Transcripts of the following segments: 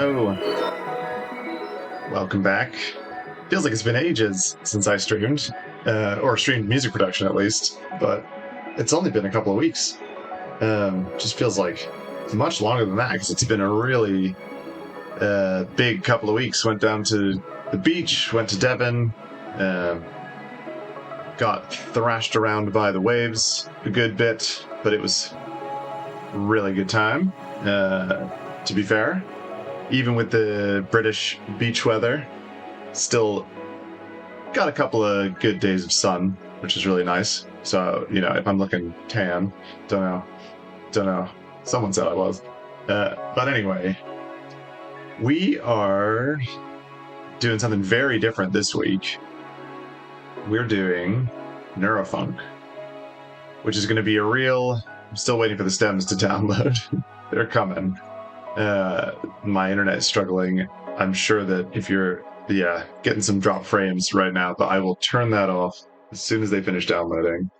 Hello. Welcome back. Feels like it's been ages since I streamed, or streamed music production at least, but it's only been a couple of weeks. Just feels like much longer than that because it's been a really big couple of weeks. Went down to the beach, went to Devon, got thrashed around by the waves a good bit, but it was a really good time, to be fair. Even with the British beach weather, still got a couple of good days of sun, which is really nice. So, you know, if I'm looking tan, don't know. Someone said I was. But anyway, we are doing something very different this week. We're doing NEUROFUNK, which is going to be a real... I'm still waiting for the stems to download. They're coming. My internet is struggling. I'm sure that if you're, getting some drop frames right now, but I will turn that off as soon as they finish downloading.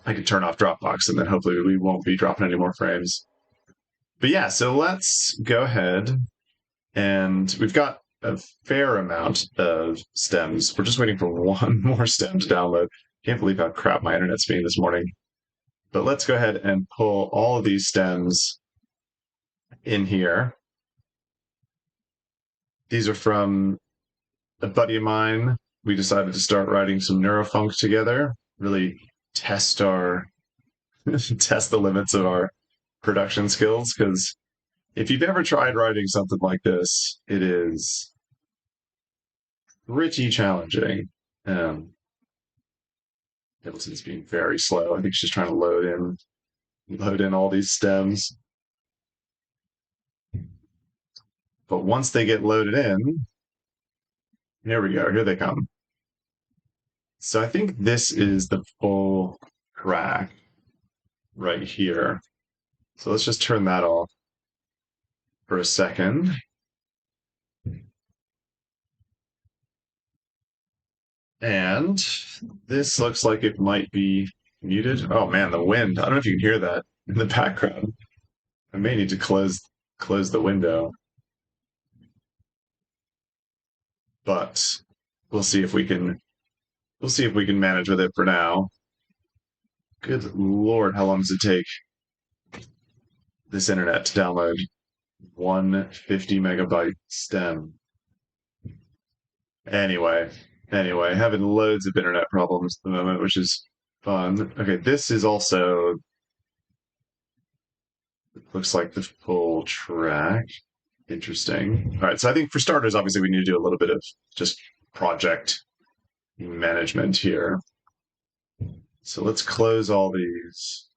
I can turn off Dropbox and then hopefully we won't be dropping any more frames. But yeah, so let's go ahead, and we've got a fair amount of stems. We're just waiting for one more stem to download. Can't believe how crap my internet's being this morning. But let's go ahead and pull all of these stems in here. These are from a buddy of mine. We decided to start writing some NEUROFUNK together, really test the limits of our production skills, because if you've ever tried writing something like this, it is pretty challenging. Ableton's being very slow. I think she's trying to load in all these stems. But once they get loaded in, here we go. Here they come. So I think this is the full track right here. So let's just turn that off for a second. And this looks like it might be muted. Oh man, the wind. I don't know if you can hear that in the background. I may need to close the window. But we'll see if we can manage with it for now. Good Lord, how long does it take this internet to download 150 megabyte stem? Anyway, having loads of internet problems at the moment, which is fun. Okay, this is also, looks like the full track. Interesting. All right, so I think for starters, obviously, we need to do a little bit of just project management here. So let's close all these.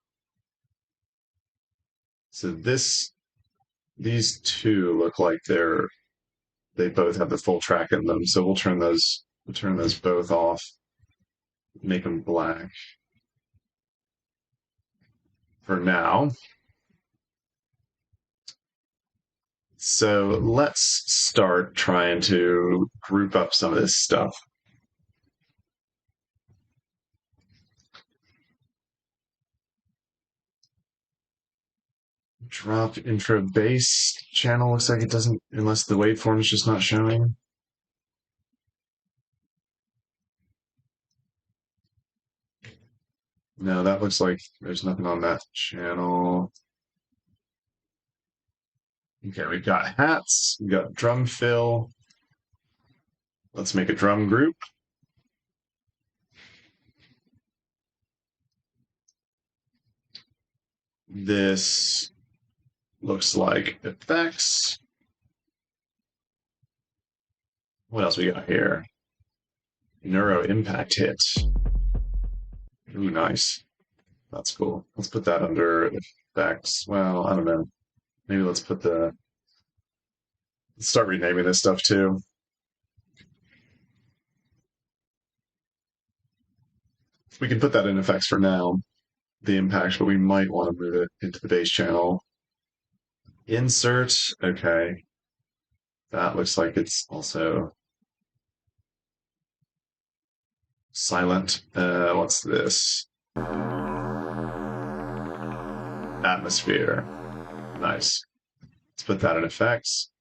So these two look like they both have the full track in them. So we'll turn those both off, make them black for now. So let's start trying to group up some of this stuff. Drop intro bass channel. Looks like it doesn't, unless the waveform is just not showing. No, that looks like there's nothing on that channel. Okay, we've got hats, we've got drum fill. Let's make a drum group. This looks like effects. What else we got here? Neuro impact hit. Ooh, nice. That's cool. Let's put that under effects. Well, I don't know. Maybe let's start renaming this stuff too. We can put that in effects for now, the impact, but we might want to move it into the bass channel. Insert, okay. That looks like it's also silent. What's this? Atmosphere. Nice. Let's put that in effects.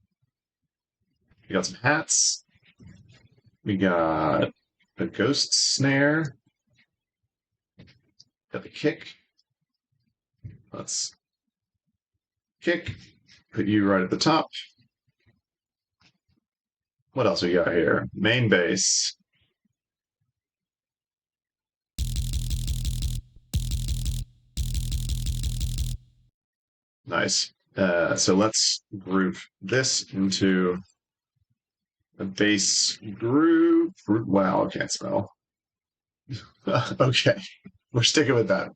We got some hats. We got a ghost snare. Got the kick. Let's kick. Put you right at the top. What else we got here? Main bass. Nice. So let's group this into a bass groove. Wow, I can't spell. Okay, we're sticking with that.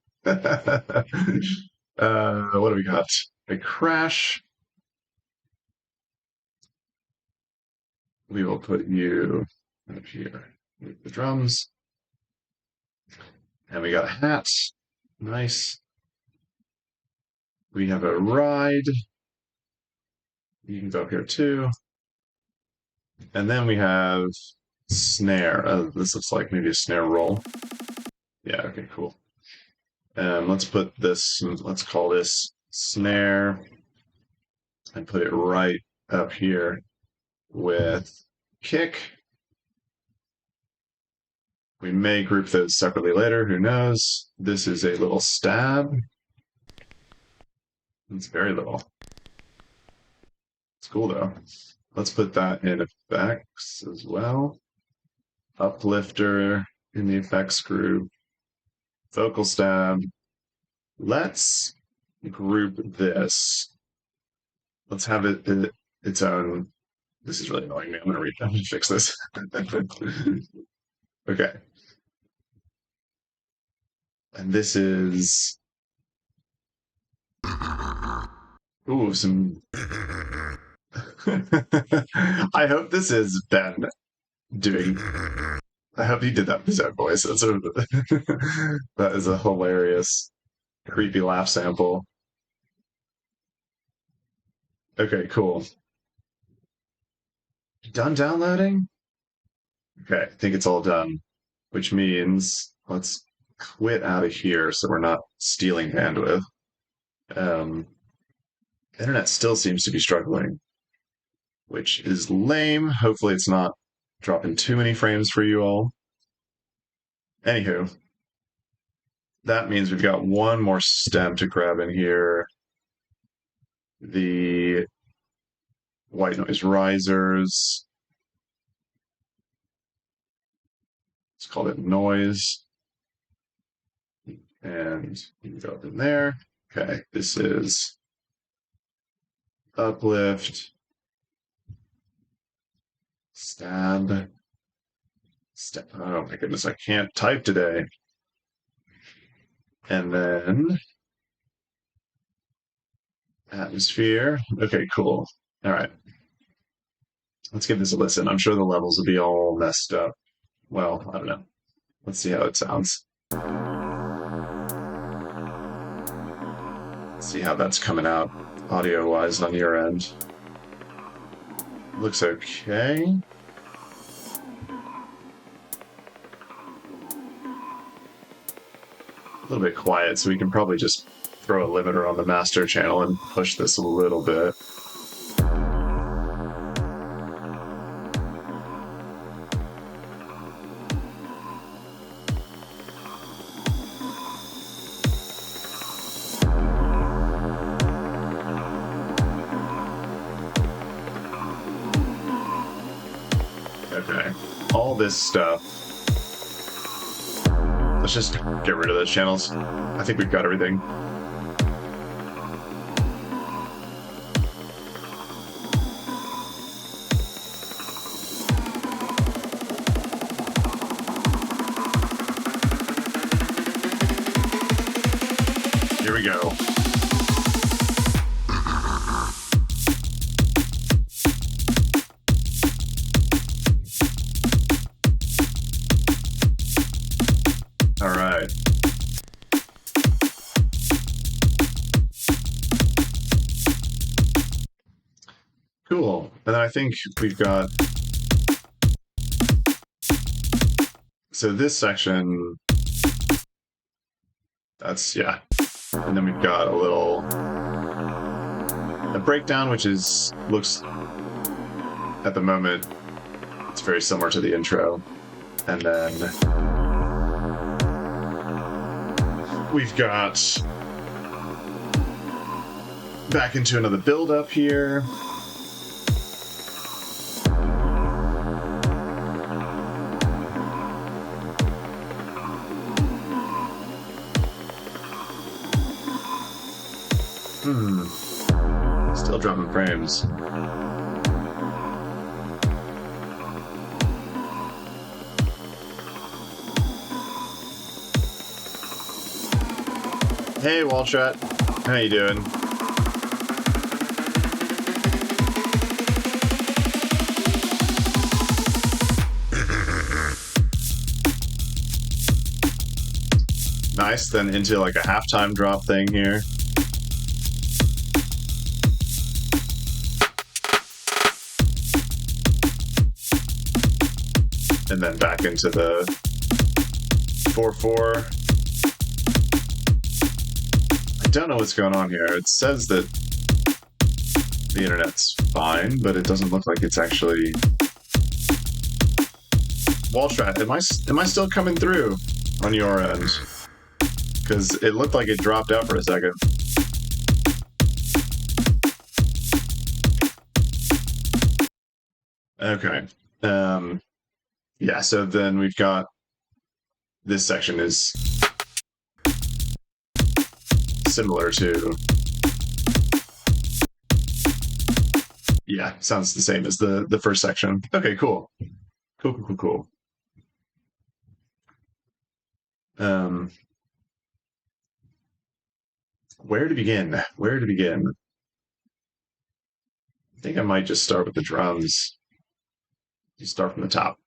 What do we got? A crash. We will put you up here with the drums. And we got a hat. Nice. We have a ride. You can go up here too. And then we have snare. This looks like maybe a snare roll. Yeah, okay, cool. Let's put this, let's call this snare and put it right up here with kick. We may group those separately later, who knows? This is a little stab. It's very little. It's cool though. Let's put that in effects as well. Uplifter in the effects group. Vocal stab. Let's group this. Let's have it its own. This is really annoying me. I'm gonna fix this. Okay. And this is ooh, some I hope this is Ben doing I hope he did that with his own voice. That is a hilarious, creepy laugh sample. Okay, cool. Done downloading? Okay, I think it's all done, which means let's quit out of here so we're not stealing bandwidth. Internet still seems to be struggling, which is lame. Hopefully it's not dropping too many frames for you all. Anywho, that means we've got one more stem to grab in here. The white noise risers. Let's call it noise. And you can go up in there. Okay, this is uplift, stab, oh my goodness, I can't type today. And then atmosphere. Okay, cool. All right. Let's give this a listen. I'm sure the levels will be all messed up. Well, I don't know. Let's see how it sounds. Let's see how that's coming out audio-wise on your end. Looks okay. A little bit quiet, so we can probably just throw a limiter on the master channel and push this a little bit. Okay, all this stuff. Let's just get rid of those channels. I think we've got everything. Here we go. All right. Cool. And then I think we've got... So this section... That's, yeah. And then we've got a little a breakdown, which looks at the moment it's very similar to the intro, and then we've got back into another build up here. Still dropping frames. Hey, Waltrat. How you doing? Nice, then into like a halftime drop thing here. And then back into the 4/4. I don't know what's going on here. It says that the internet's fine, but it doesn't look like it's actually. Waltrat, am I still coming through on your end? Because it looked like it dropped out for a second. Okay. Yeah, so then we've got this section is similar to, yeah, sounds the same as the first section. Okay, cool. Cool. Where to begin? I think I might just start with the drums. You start from the top.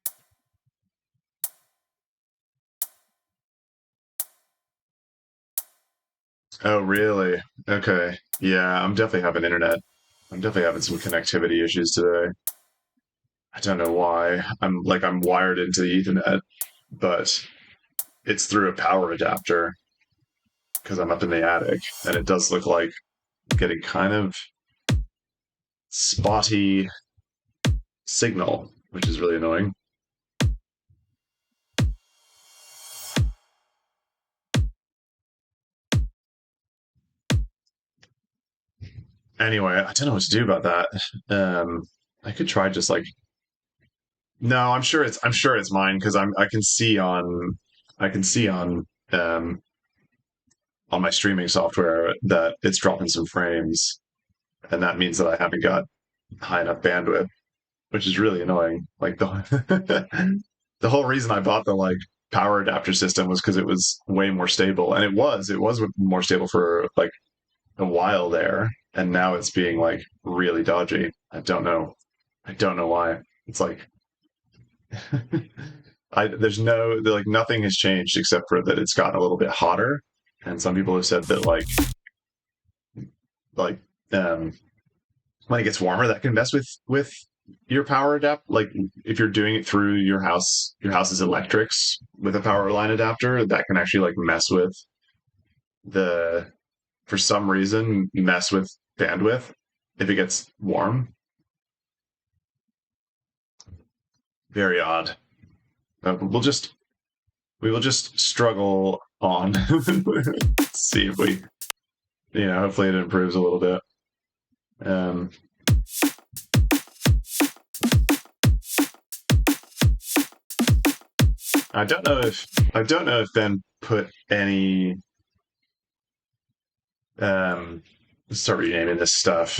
Oh, really? Okay. Yeah, I'm definitely having some connectivity issues today. I don't know why. I'm wired into the Ethernet, but it's through a power adapter because I'm up in the attic, and it does look like getting kind of spotty signal, which is really annoying. Anyway, I don't know what to do about that. I could try just like. No, I'm sure it's mine because I can see um, on my streaming software that it's dropping some frames, and that means that I haven't got high enough bandwidth, which is really annoying. Like the the whole reason I bought the like power adapter system was because it was way more stable, and it was more stable for like a while there, and now it's being like really dodgy. I don't know why. It's like there's like nothing has changed except for that it's gotten a little bit hotter, and some people have said that like um when it gets warmer that can mess with your power adapt, like if you're doing it through your house's electrics with a power line adapter, that can actually like mess with the for some reason mess with bandwidth if it gets warm. Very odd. We will just struggle on. See if we, hopefully it improves a little bit. um I don't know if Ben put any. Let's start renaming this stuff.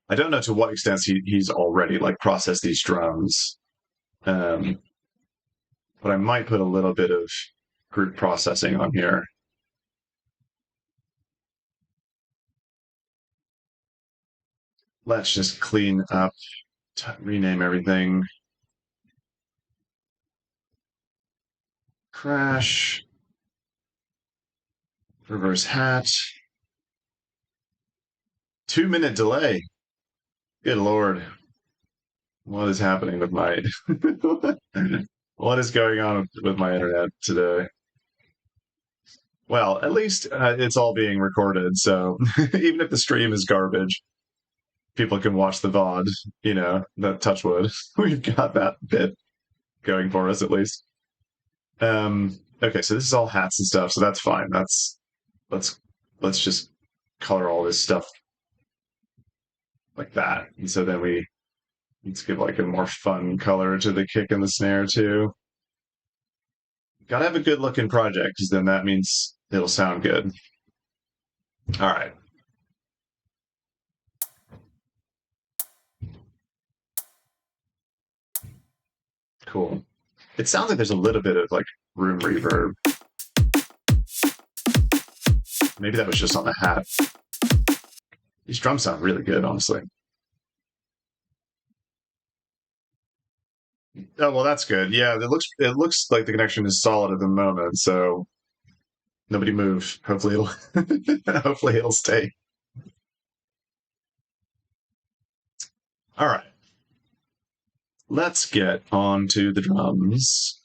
I don't know to what extent he's already like processed these drums, but I might put a little bit of group processing on here. Let's just clean up, rename everything. Crash, reverse hat. 2-minute delay. Good Lord. What is happening with my what is going on with my internet today? Well, at least it's all being recorded, so even if the stream is garbage, people can watch the VOD, that touchwood. We've got that bit going for us at least. Okay, so this is all hats and stuff, so that's fine. Let's let's just color all this stuff like that. And so then let's give like a more fun color to the kick and the snare too. Gotta have a good looking project, because then that means it'll sound good. All right. Cool. It sounds like there's a little bit of like room reverb. Maybe that was just on the hat. These drums sound really good, honestly. Oh well, that's good. Yeah, it looks like the connection is solid at the moment, so nobody move. Hopefully it'll hopefully it'll stay. All right. Let's get on to the drums.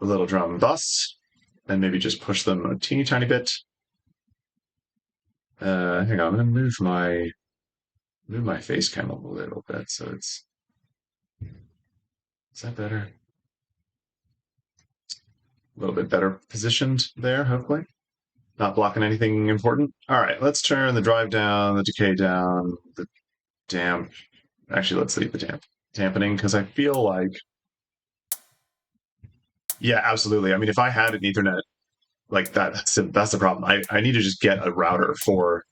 A little drum bus, and maybe just push them a teeny tiny bit. Hang on, I'm gonna move my face cam a little bit, so is that better? A little bit better positioned there, hopefully. Not blocking anything important. All right, let's turn the drive down, the decay down, the damp. Actually, let's leave the dampening, because I feel like, yeah, absolutely. I mean, if I had an Ethernet like that, that's the problem. I need to just get a router for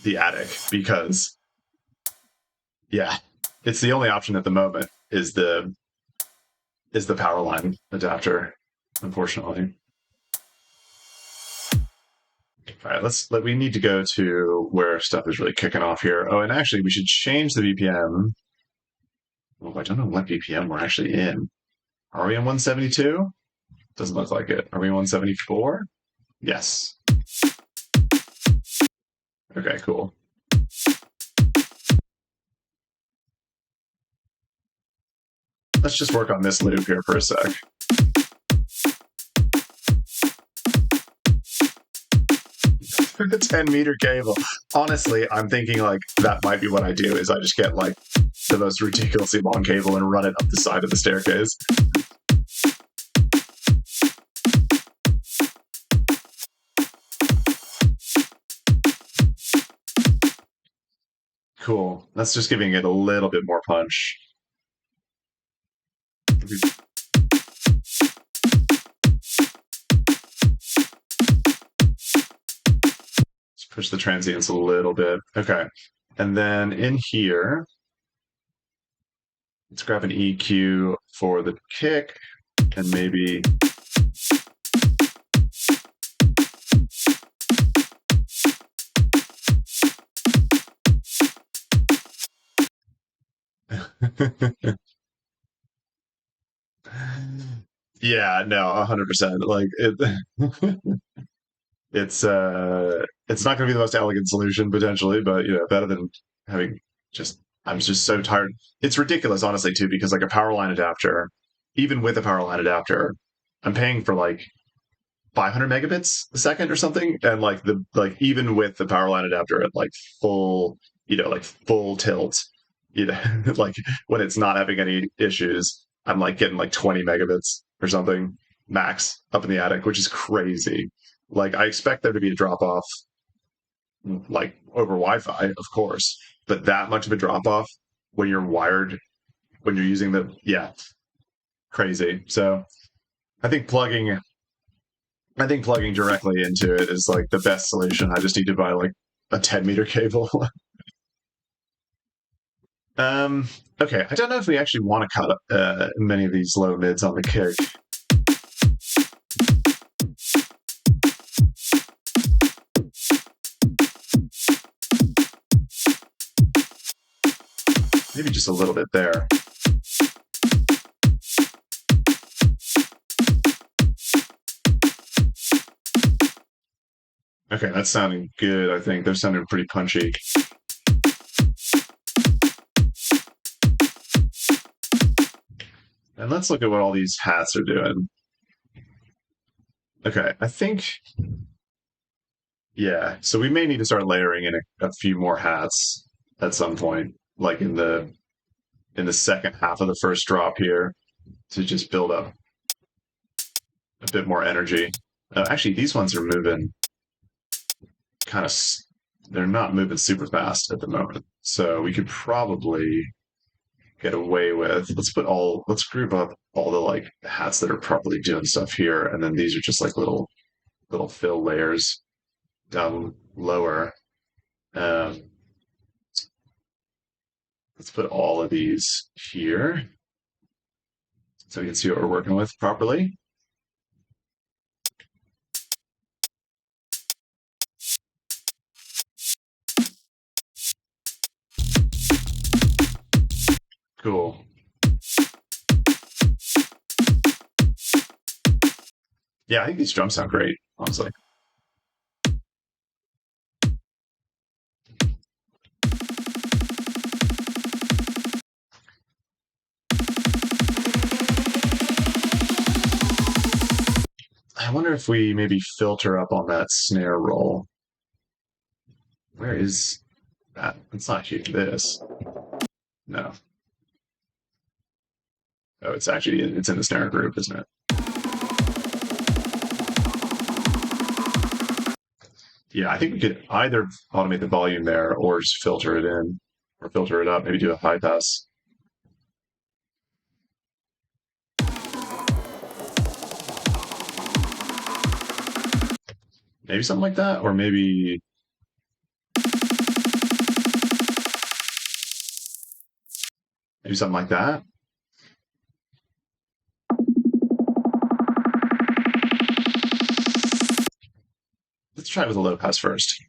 the attic, because, yeah, it's the only option at the moment is the power line adapter, unfortunately. All right, we need to go to where stuff is really kicking off here. Oh, and actually, we should change the BPM. Well, I don't know what BPM we're actually in. Are we in 172? Doesn't look like it. Are we in 174? Yes. Okay, cool. Let's just work on this loop here for a sec. The 10-meter cable. Honestly, I'm thinking like that might be what I do, is I just get like the most ridiculously long cable and run it up the side of the staircase. Cool. That's just giving it a little bit more punch. Let's push the transients a little bit. Okay. And then in here, let's grab an EQ for the kick, and maybe yeah, no, 100%. Like it's not going to be the most elegant solution potentially, but better than having just. I'm just so tired. It's ridiculous, honestly, too, because like a power line adapter, even with a power line adapter, I'm paying for like 500 megabits a second or something, and like even with the power line adapter at like full, like full tilt, like when it's not having any issues, I'm like getting like 20 megabits or something max up in the attic, which is crazy. Like I expect there to be a drop off, like over Wi-Fi, of course, but that much of a drop off when you're wired, when you're using crazy. So I think plugging I think plugging directly into it is like the best solution. I just need to buy like a 10-meter cable. um, okay, I don't know if we actually want to cut many of these low mids on the kick. Maybe just a little bit there. Okay, that's sounding good, I think. They're sounding pretty punchy. And let's look at what all these hats are doing. Okay, I think yeah. So we may need to start layering in a few more hats at some point, like in the second half of the first drop here, to just build up a bit more energy. Actually, these ones are moving kind of. They're not moving super fast at the moment, so we could probably get away with. Let's group up all the like hats that are properly doing stuff here, and then these are just like little fill layers down lower. Um, let's put all of these here so we can see what we're working with properly. Cool. Yeah, I think these drums sound great, honestly. I wonder if we maybe filter up on that snare roll. Where is that? It's not here. This. No. Oh, it's in the snare group, isn't it? Yeah, I think we could either automate the volume there or just filter it in or filter it up, maybe do a high pass. Maybe something like that, or maybe something like that. Let's try it with a low pass first.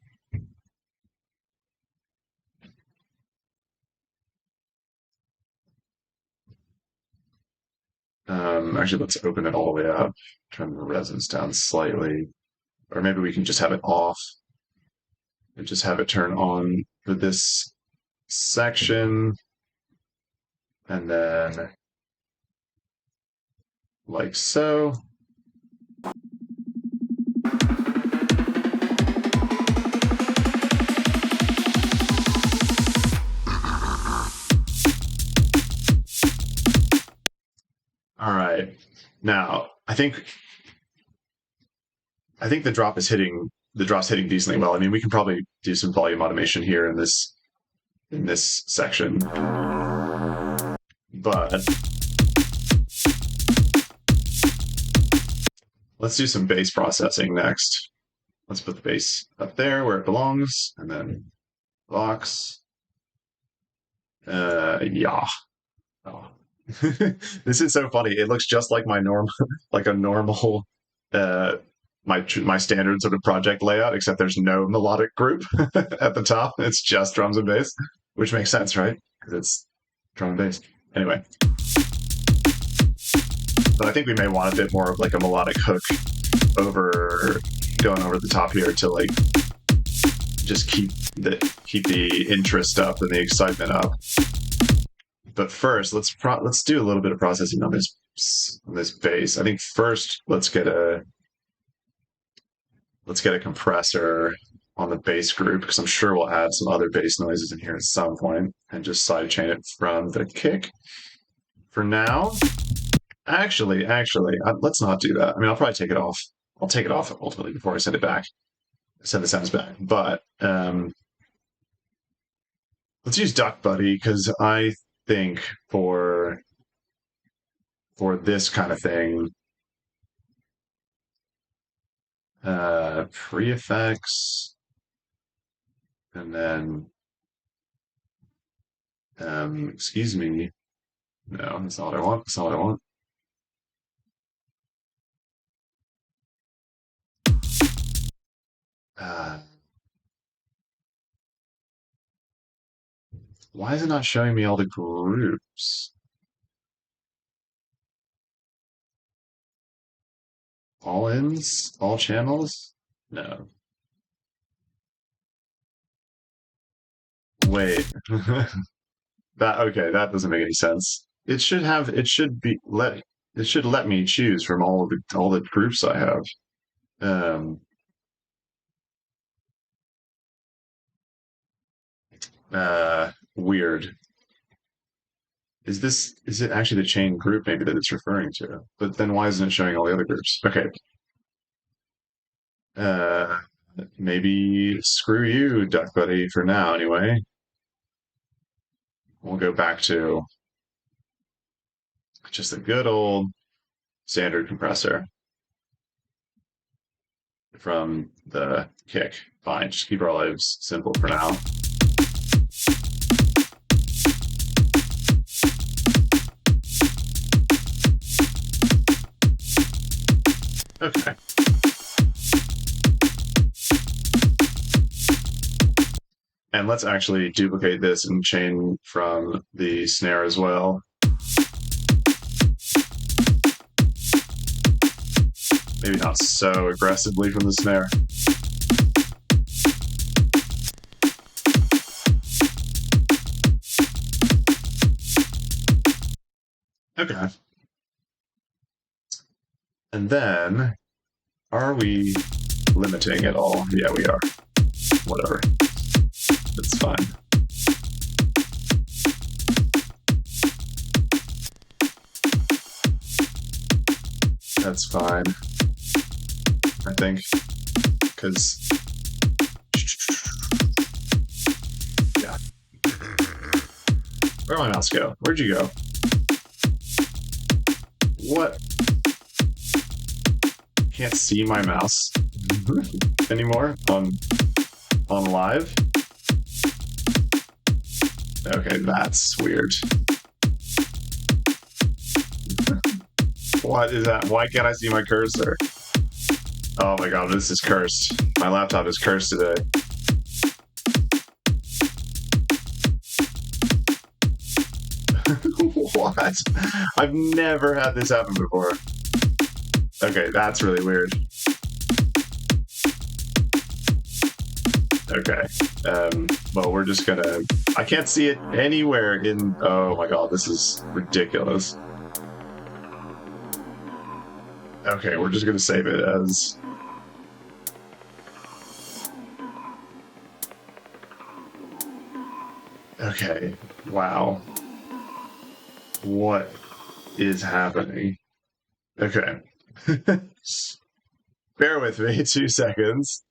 Actually, let's open it all the way up, turn the resonance down slightly, or maybe we can just have it off and just have it turn on for this section, and then like so. All right. Now, I think the drop's hitting decently well. I mean, we can probably do some volume automation here in this section, but let's do some bass processing next. Let's put the bass up there where it belongs, and then box. Yeah. Oh. This is so funny. It looks just like my normal, like a normal, uh, my standard sort of project layout, except there's no melodic group at the top. It's just drums and bass, which makes sense, right? Because it's drum and bass. Anyway, but I think we may want a bit more of like a melodic hook over going over the top here to like just keep the interest up and the excitement up. But first, let's do a little bit of processing on this bass. I think first let's get a compressor on the bass group because I'm sure we'll add some other bass noises in here at some point and just sidechain it from the kick. For now, actually, let's not do that. I mean, I'll probably take it off. I'll take it off ultimately before I send it back, send the sounds back. But let's use Duck Buddy because I think for this kind of thing, pre-effects, and then excuse me. No, that's not what I want. That's not what I want. Uh, why is it not showing me all the groups? All ins? All channels? No. Wait. That okay, that doesn't make any sense. It should let me choose from all the groups I have. Um, Weird. Is it actually the chain group maybe that it's referring to? But then why isn't it showing all the other groups? Okay. Uh, Maybe screw you, Duck Buddy, for now anyway. We'll go back to just a good old standard compressor from the kick. Fine, just keep our lives simple for now. Okay. And let's actually duplicate this and chain from the snare as well. Maybe not so aggressively from the snare. Okay. And then, are we limiting at all? Yeah, we are. Whatever. That's fine. That's fine. I think. Because. Yeah. Where'd my mouse go? Where'd you go? What? Can't see my mouse anymore on live? Okay, that's weird. What is that? Why can't I see my cursor? Oh my god, this is cursed. My laptop is cursed today. What? I've never had this happen before. Okay, that's really weird. Okay. Well, we're just gonna... I can't see it anywhere in... Oh my god, this is ridiculous. Okay, we're just gonna save it as... Okay, wow. What is happening? Okay. Bear with me 2 seconds.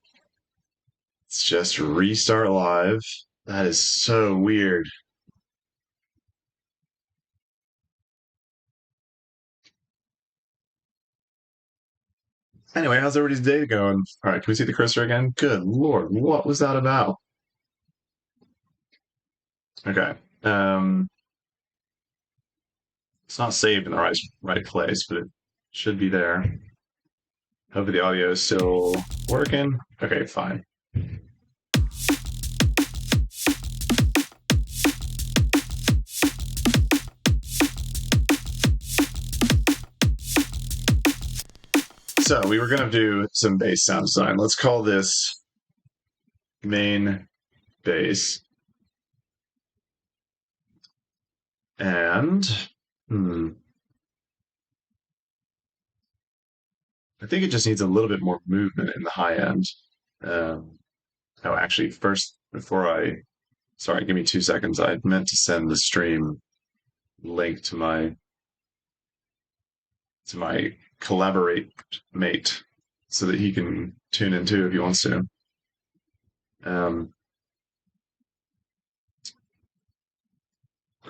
Let's just restart live. That is so weird. Anyway, how's everybody's day going? All right, can we see the cursor again? Good lord, what was that about? Okay. It's not saved in the right place, but it should be there. Hopefully the audio is still working. Okay, fine. So we were gonna do some bass sound design. Let's call this main bass. And I think it just needs a little bit more movement in the high end. Oh, actually, first, sorry, give me 2 seconds. I meant to send the stream link to my collaborate mate so that he can tune in too if he wants to.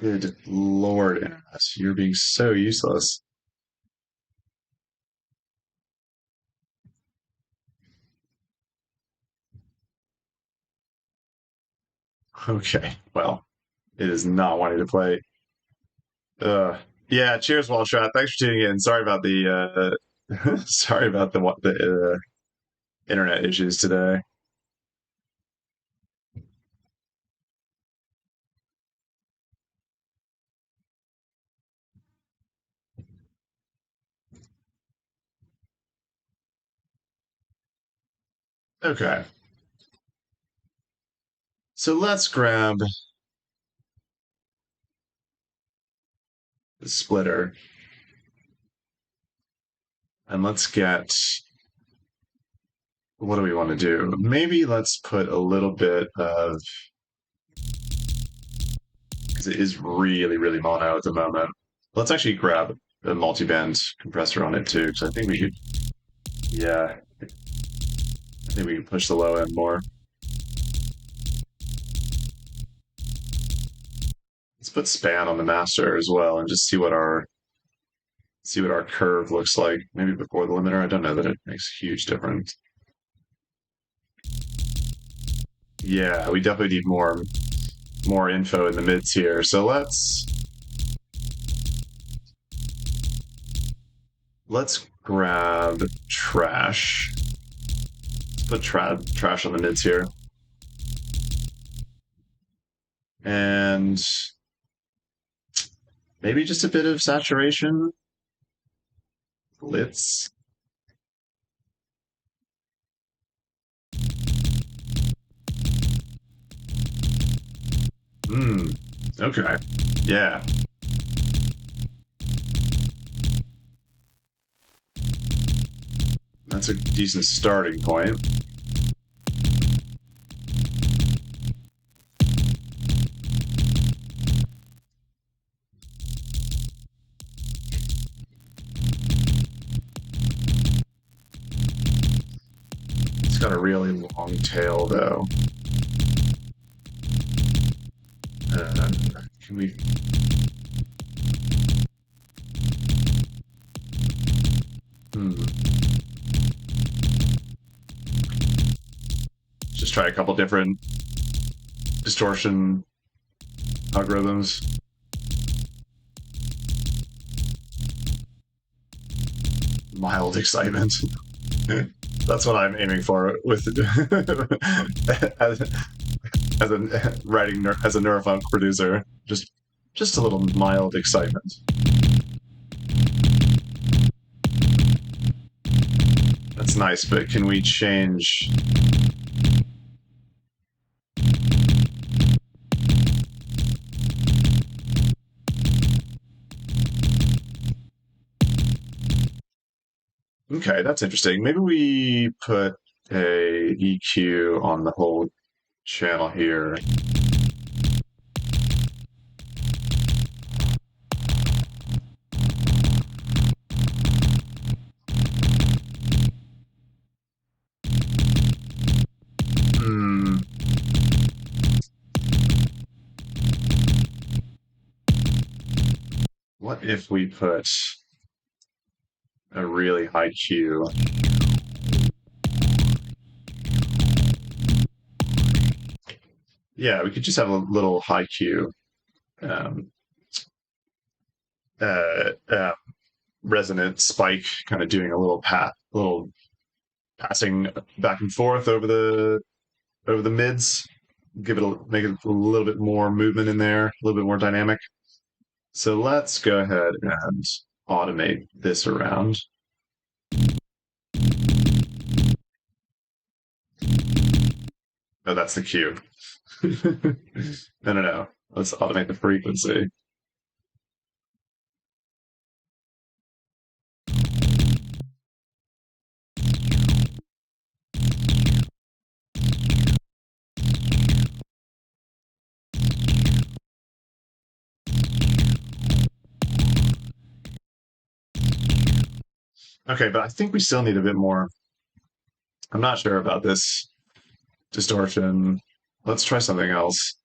Good lord, internet, you're being so useless. Okay, well, it is not wanting to play. Yeah, cheers, Wallshot. Thanks for tuning in. Sorry about the sorry about the internet issues today. Okay. So let's grab the splitter and let's get what do we want to do? Maybe let's put a little bit of, because it is really, really mono at the moment. Let's actually grab a multi-band compressor on it too, because I think we could, yeah, I think we can push the low end more. Let's put span on the master as well and just see what our curve looks like. Maybe before the limiter. I don't know that it makes a huge difference. Yeah, we definitely need more info in the mids here. So let's grab trash. Let's put trash on the mids here. And maybe just a bit of saturation. Blitz. Okay. Yeah. That's a decent starting point. It's got a really long tail, though. Can we? Just try a couple different distortion algorithms. Mild excitement. That's what I'm aiming for with as a writing as a neurofunk producer. Just a little mild excitement. That's nice, but can we change? Okay, that's interesting. Maybe we put a EQ on the whole channel here. What if we put a really high Q? Yeah, we could just have a little high Q um, uh, uh, resonant spike, kind of doing a little passing back and forth over the mids. Make it a little bit more movement in there, a little bit more dynamic. So let's go ahead and automate this around. Oh, that's the cue. No. Let's automate the frequency. Okay, but I think we still need a bit more. I'm not sure about this distortion. Let's try something else.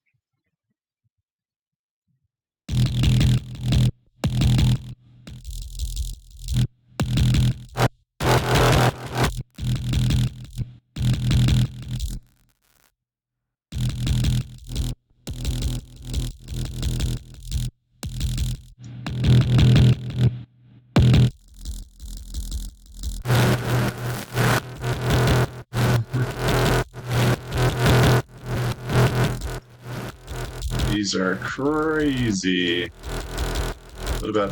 These are crazy. What about?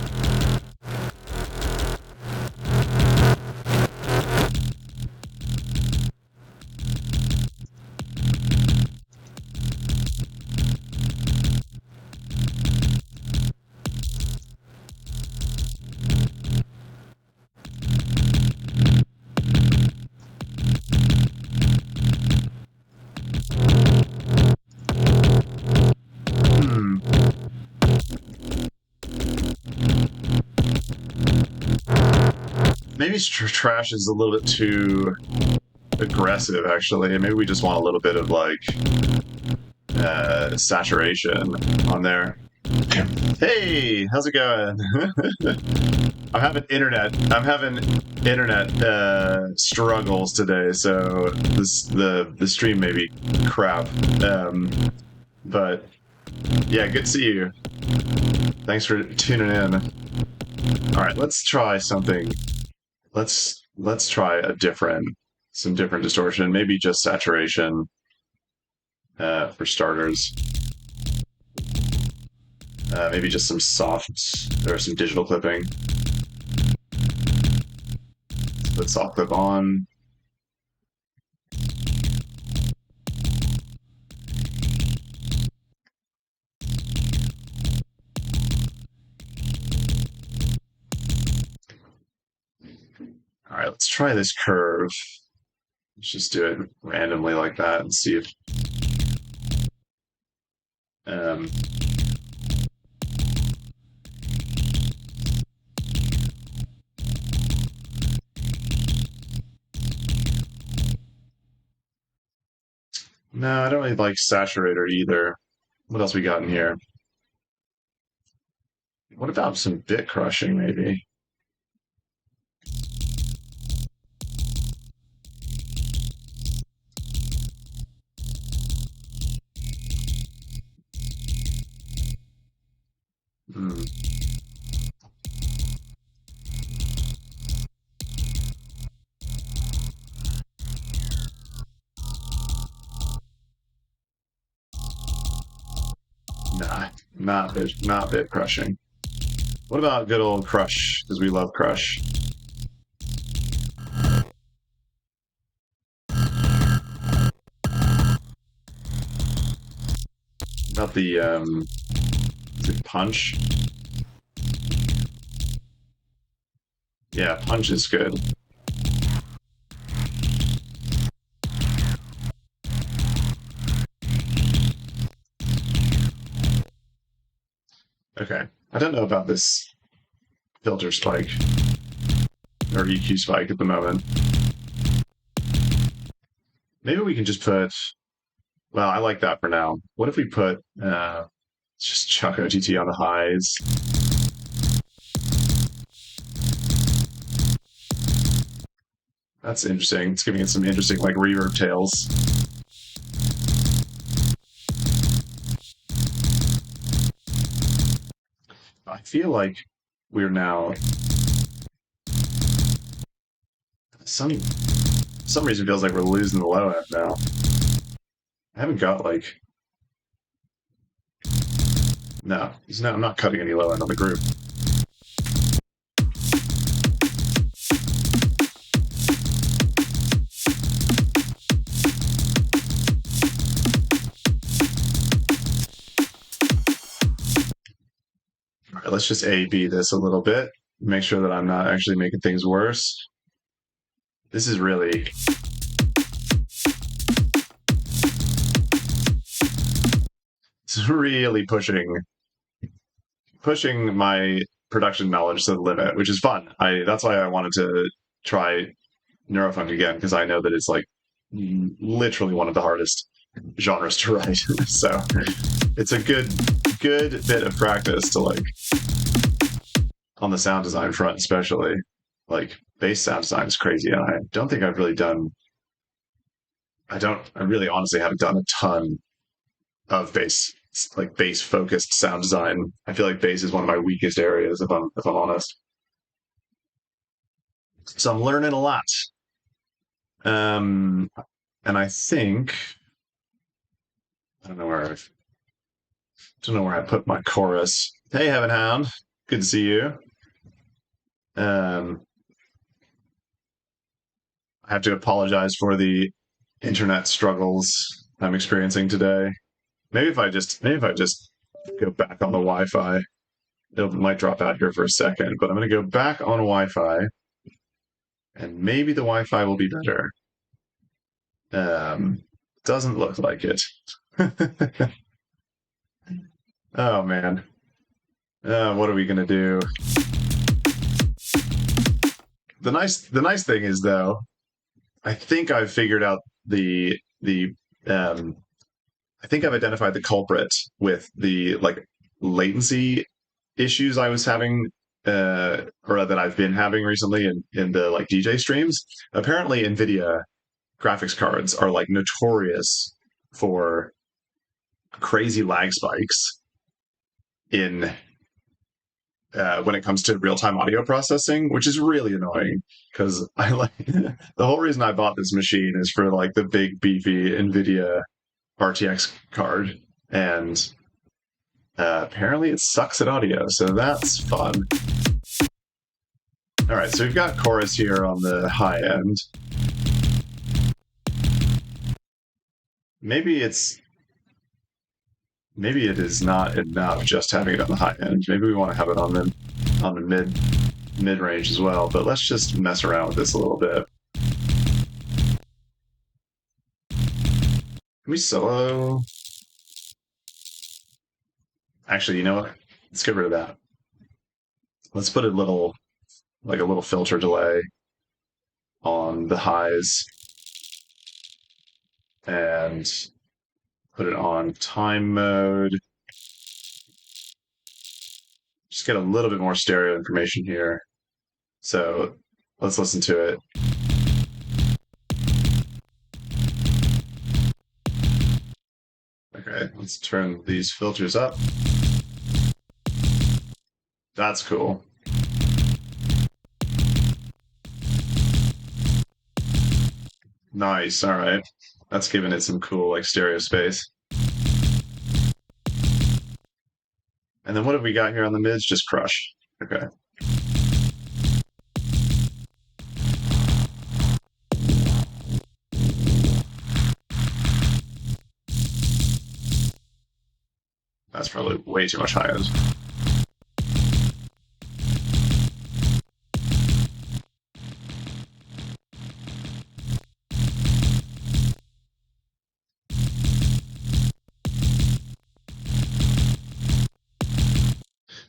Maybe trash is a little bit too aggressive, actually. Maybe we just want a little bit of like saturation on there. Hey, how's it going? I'm having internet struggles today, so the stream may be crap. But yeah, good to see you. Thanks for tuning in. All right, let's try something. Let's try some different distortion, maybe just saturation for starters. Maybe just some soft or some digital clipping. Let's put soft clip on. All right, let's try this curve. Let's just do it randomly like that and see if no, I don't really like saturator either. What else we got in here? What about some bit crushing, maybe? Hmm. Nah, not bit crushing. What about good old crush? Because we love crush. About the is it punch? Yeah, punch is good. Okay, I don't know about this filter spike or EQ spike at the moment. Maybe we can just put. Well, I like that for now. What if we put just chuck OTT on the highs? That's interesting. It's giving it some interesting like reverb tails. I feel like we're now some reason feels like we're losing the low end now. I haven't got like no, I'm not cutting any low end on the group. All right, let's just A/B this a little bit. Make sure that I'm not actually making things worse. This is really pushing my production knowledge to the limit, which is fun. That's why I wanted to try NEUROFUNK again, because I know that it's like literally one of the hardest genres to write. So it's a good bit of practice to like on the sound design front, especially like bass sound design is crazy, and I don't think I've really done. I really honestly haven't done a ton of bass focused sound design. I feel like bass is one of my weakest areas, if I'm honest. So I'm learning a lot. And I think I don't know where I put my chorus. Hey, Heaven Hound, good to see you. I have to apologize for the internet struggles I'm experiencing today. Maybe if I just go back on the Wi-Fi, it might drop out here for a second. But I'm going to go back on Wi-Fi, and maybe the Wi-Fi will be better. Doesn't look like it. Oh man. What are we gonna do? the nice thing is though, I think I've figured out the um I think I've identified the culprit with the like latency issues I was having or that I've been having recently in the like DJ streams. Apparently Nvidia graphics cards are like notorious for crazy lag spikes in when it comes to real-time audio processing, which is really annoying because I like the whole reason I bought this machine is for like the big beefy Nvidia RTX card, and apparently it sucks at audio, so that's fun. All right, so we've got chorus here on the high end. Maybe it is not enough just having it on the high end. Maybe we want to have it on the mid range as well. But let's just mess around with this a little bit. Can we solo? Actually, you know what? Let's get rid of that. Let's put a little filter delay on the highs and put it on time mode. Just get a little bit more stereo information here. So let's listen to it. Okay, let's turn these filters up. That's cool. Nice, all right. That's giving it some cool like stereo space. And then what have we got here on the mids? Just crush. Okay. That's probably way too much high end.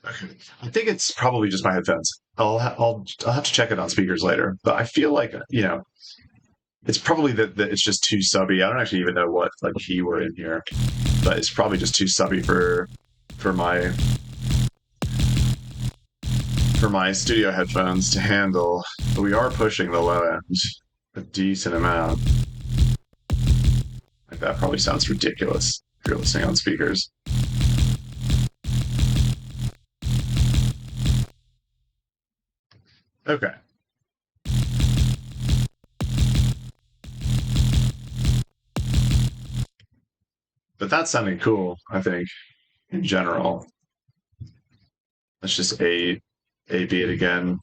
Okay. I think it's probably just my headphones. I'll have to check it on speakers later, but I feel like it's probably that it's just too subby. I don't actually even know what like key we're in here, but it's probably just too subby for my studio headphones to handle. But we are pushing the low end a decent amount. Like that probably sounds ridiculous if you're listening on speakers. Okay. But that's sounding cool, I think, in general. Let's just A B it again.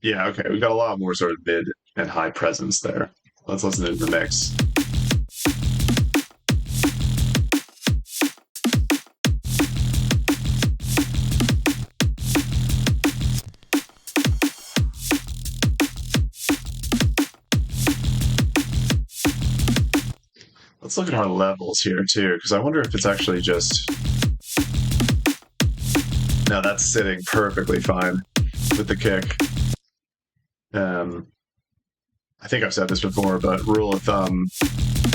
Yeah, okay. We got a lot more sort of mid and high presence there. Let's listen to the mix. Let's look at our levels here too, because I wonder if it's actually just. No, that's sitting perfectly fine with the kick. I think I've said this before, but rule of thumb,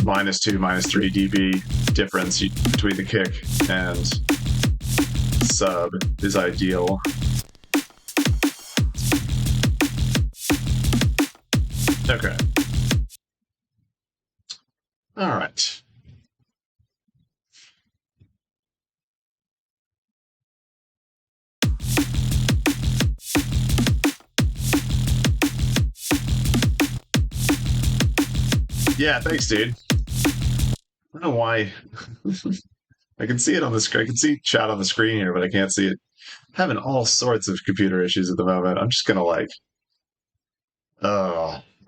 -2, -3 dB difference between the kick and sub is ideal. Okay. All right. Yeah, thanks, dude. I don't know why. I can see it on the screen. I can see chat on the screen here, but I can't see it. I'm having all sorts of computer issues at the moment. I'm just gonna I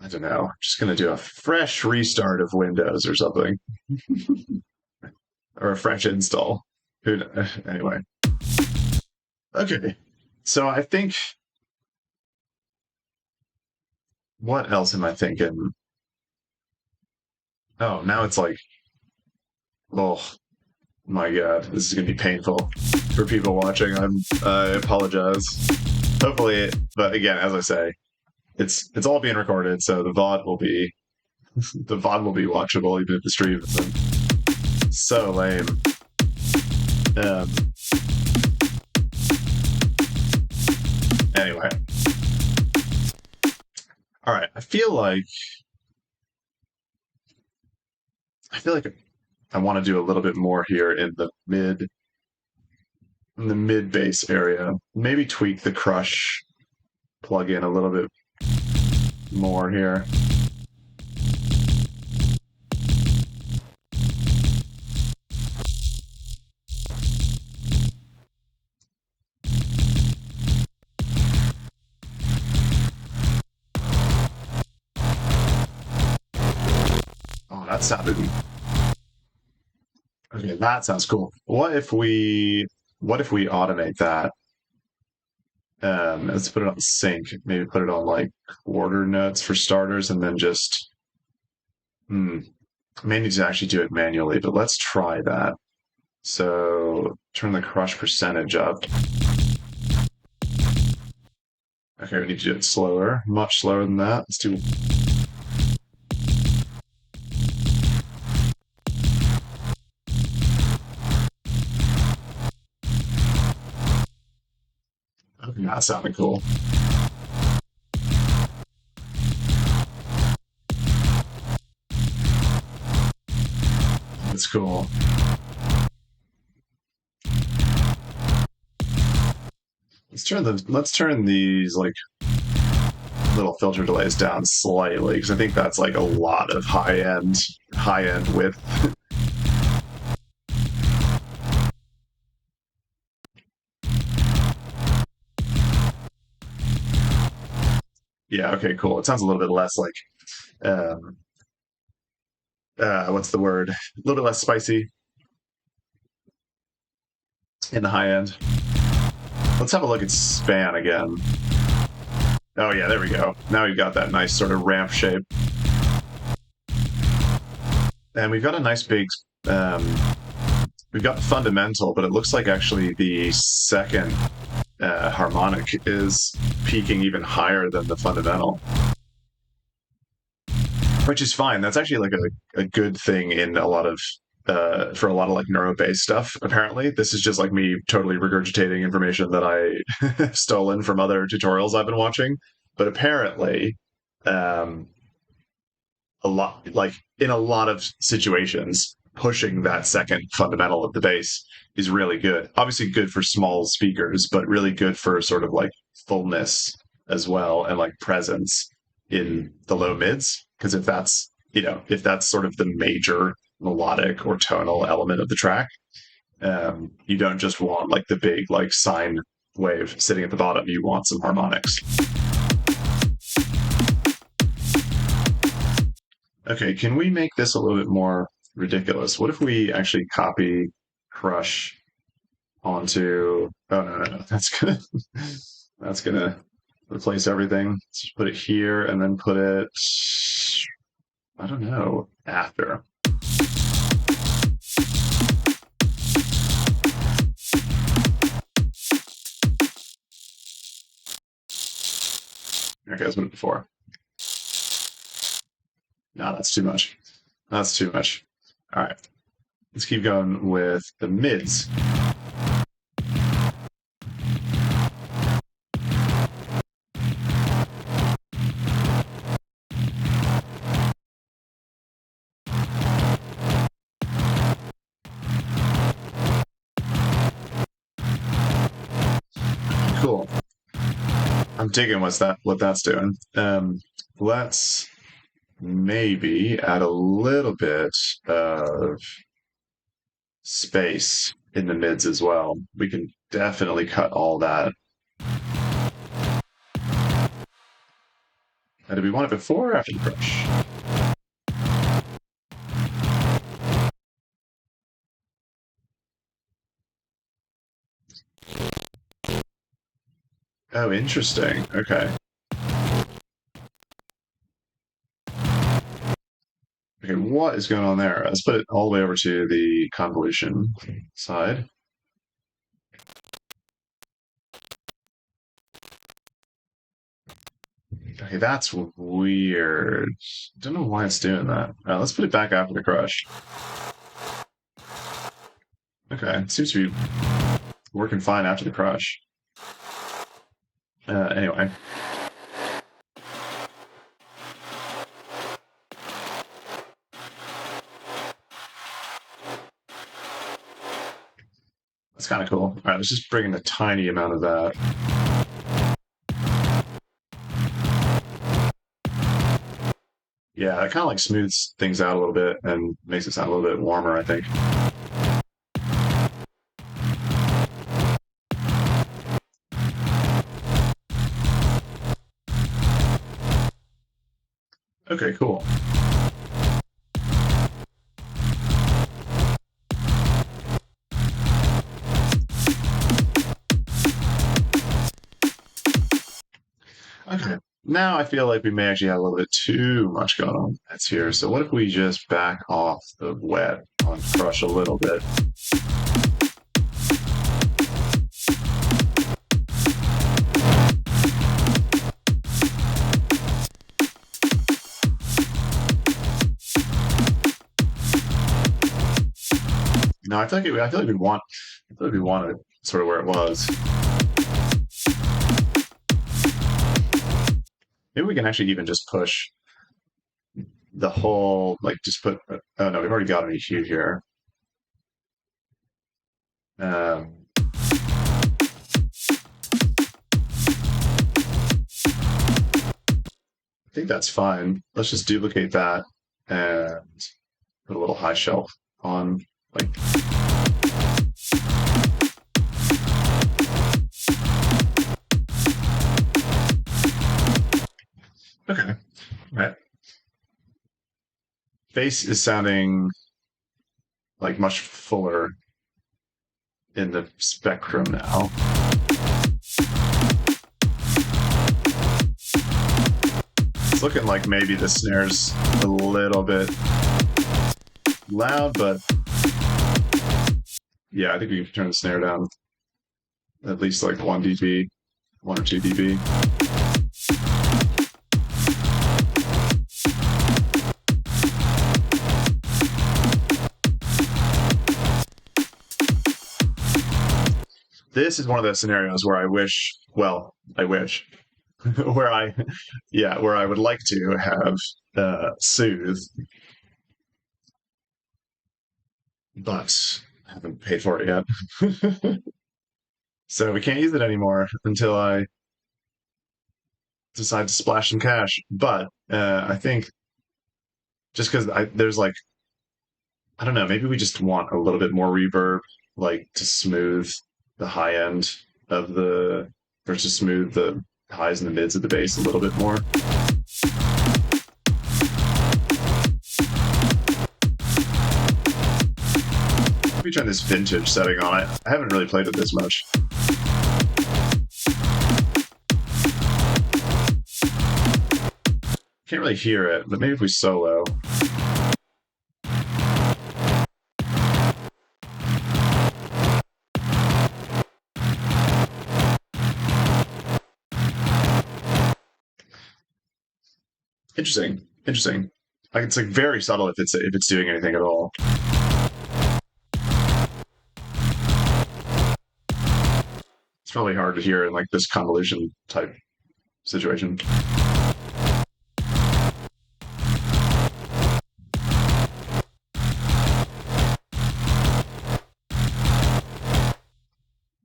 don't know. I'm just gonna do a fresh restart of Windows or something, or a fresh install. Anyway. Okay. So I think. What else am I thinking? Oh, now it's like, oh my god, this is gonna be painful for people watching. I apologize. Hopefully, but again, as I say, it's all being recorded, so the VOD will be watchable even if the stream isn't. So lame. Um, anyway, all right. I feel like I want to do a little bit more here in the mid bass area. Maybe tweak the crush plugin a little bit more here. Oh, that sounded okay. That sounds cool. What if we automate that? Let's put it on sync. Maybe put it on like quarter notes for starters, and then just may need to actually do it manually, but let's try that. So turn the crush percentage up. Okay, we need to do it slower, much slower than that. Let's do. Okay, that sounded cool. That's cool. Let's turn these like little filter delays down slightly because I think that's like a lot of high end width. Yeah, okay, cool. It sounds a little bit less like um what's the word? A little bit less spicy in the high end. Let's have a look at span again. Oh yeah, there we go. Now we've got that nice sort of ramp shape. And we've got a nice big um we've got fundamental, but it looks like actually the second harmonic is peaking even higher than the fundamental, which is fine. That's actually like a good thing in a lot of for a lot of like neuro based stuff. Apparently, this is just like me totally regurgitating information that I have stolen from other tutorials I've been watching. But apparently, um, a lot like in a lot of situations, pushing that second fundamental of the bass is really good. Obviously, good for small speakers, but really good for sort of like fullness as well and like presence in the low mids. Because if that's sort of the major melodic or tonal element of the track, you don't just want like the big like sine wave sitting at the bottom. You want some harmonics. Okay, can we make this a little bit more ridiculous? What if we actually copy Crush onto? Oh no, that's gonna replace everything. Let's just put it here and then put it. I don't know after. Okay, let's put it before. No, that's too much. That's too much. All right, let's keep going with the mids. Cool. I'm digging what that's doing. Let's maybe add a little bit of space in the mids as well. We can definitely cut all that. Do we want it before or after the crush? Oh, interesting. Okay. Okay, What is going on there? Let's put it all the way over to the convolution side. Okay, that's weird. Don't know why it's doing that. Let's put it back after the crush. Okay, it seems to be working fine after the crush. Anyway. That's kind of cool. All right, let's just bring in a tiny amount of that. Yeah, it kind of like smooths things out a little bit and makes it sound a little bit warmer, I think. Okay, cool. Okay, now I feel like we may actually have a little bit too much going on that's here. So what if we just back off the wet on crush a little bit? No, I feel like we want it sort of where it was. Maybe we can actually even just push the whole, like just put, oh no, we've already got an EQ here. I think that's fine. Let's just duplicate that and put a little high shelf on, like. Okay, right. Bass is sounding like much fuller in the spectrum now. It's looking like maybe the snare's a little bit loud, but yeah, I think we can turn the snare down at least like 1 dB, 1 or 2 dB. This is one of those scenarios where I wish, well, I wish, where where I would like to have Soothe, but I haven't paid for it yet. So we can't use it anymore until I decide to splash some cash. But I think just because there's like, I don't know, maybe we just want a little bit more reverb, like to smooth the high end of the, or to smooth the highs and the mids of the bass a little bit more. Let me turn this vintage setting on. I haven't really played it this much. Can't really hear it, but maybe if we solo. Interesting. Interesting. Like it's like very subtle if it's doing anything at all. It's probably hard to hear in like this convolution type situation.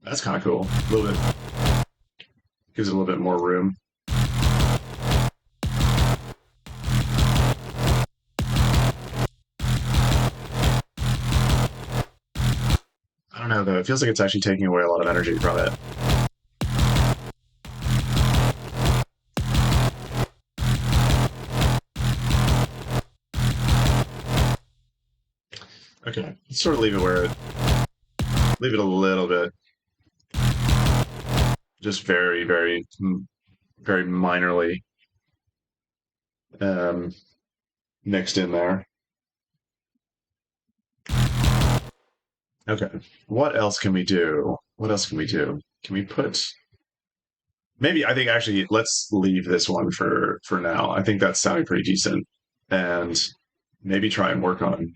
That's kind of cool. A little bit gives it a little bit more room. I don't know though. It feels like it's actually taking away a lot of energy from it. Okay, let's sort of leave it leave it a little bit, just very, very, very minorly mixed in there. Okay. What else can we do? What else can we do? Can we put maybe I think actually let's leave this one for now. I think that's sounding pretty decent. And maybe try and work on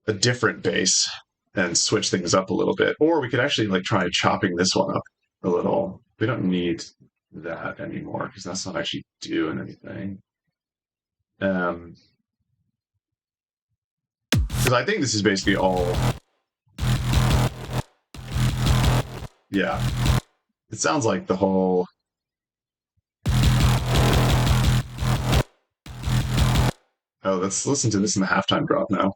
a different bass and switch things up a little bit. Or we could actually like try chopping this one up a little. We don't need that anymore because that's not actually doing anything. Um, because I think this is basically all. Yeah, it sounds like the whole. Oh, let's listen to this in the halftime drop now.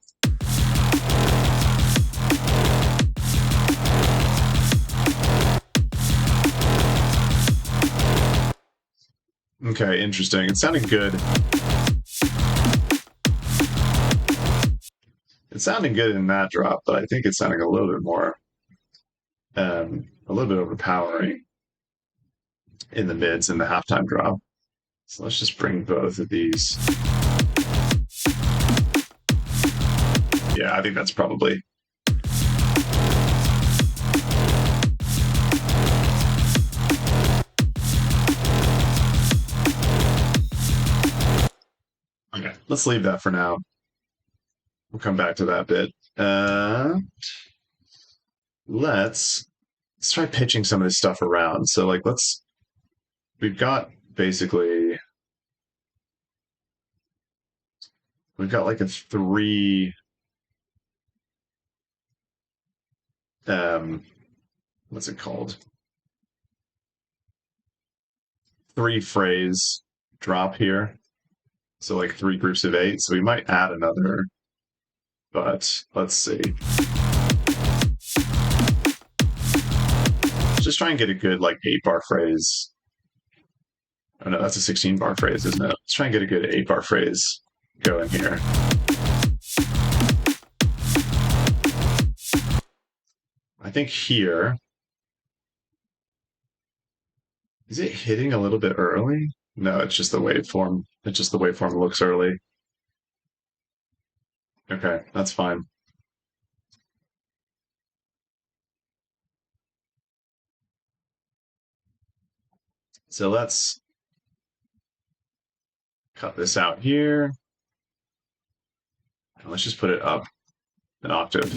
Okay, interesting. It sounded good. It's sounding good in that drop, but I think it's sounding a little bit more, a little bit overpowering in the mids and the halftime drop. So let's just bring both of these. Yeah, I think that's probably. Okay, let's leave that for now. We'll come back to that bit. Let's try pitching some of this stuff around. So like we've got basically we've got like a three um what's it called? Three phrase drop here. So like three groups of eight. So we might add another, but let's see. Just try and get a good like 8-bar phrase. Oh no, that's a 16-bar phrase, isn't it? Let's try and get a good 8-bar phrase going here. I think here is it hitting a little bit early? No, it's just the waveform. It's just the waveform looks early. Okay, that's fine. So let's cut this out here. And let's just put it up an octave.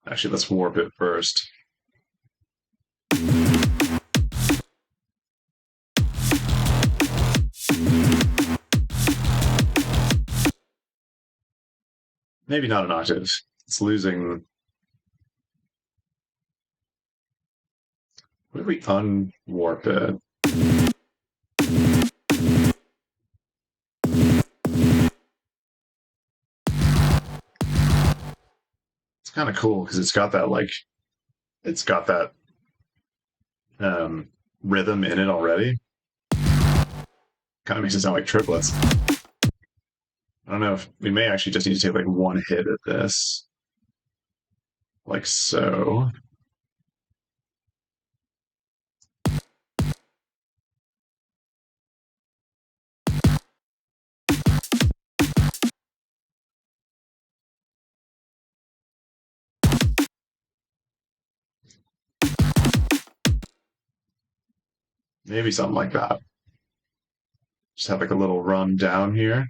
Actually, let's warp it first. Maybe not an octave. It's losing. What if we unwarp it? It's kind of cool because it's got that like it's got that um, rhythm in it already. Kind of makes it sound like triplets. I don't know if we may actually just need to take like one hit at this, like so. Maybe something like that. Just have like a little run down here.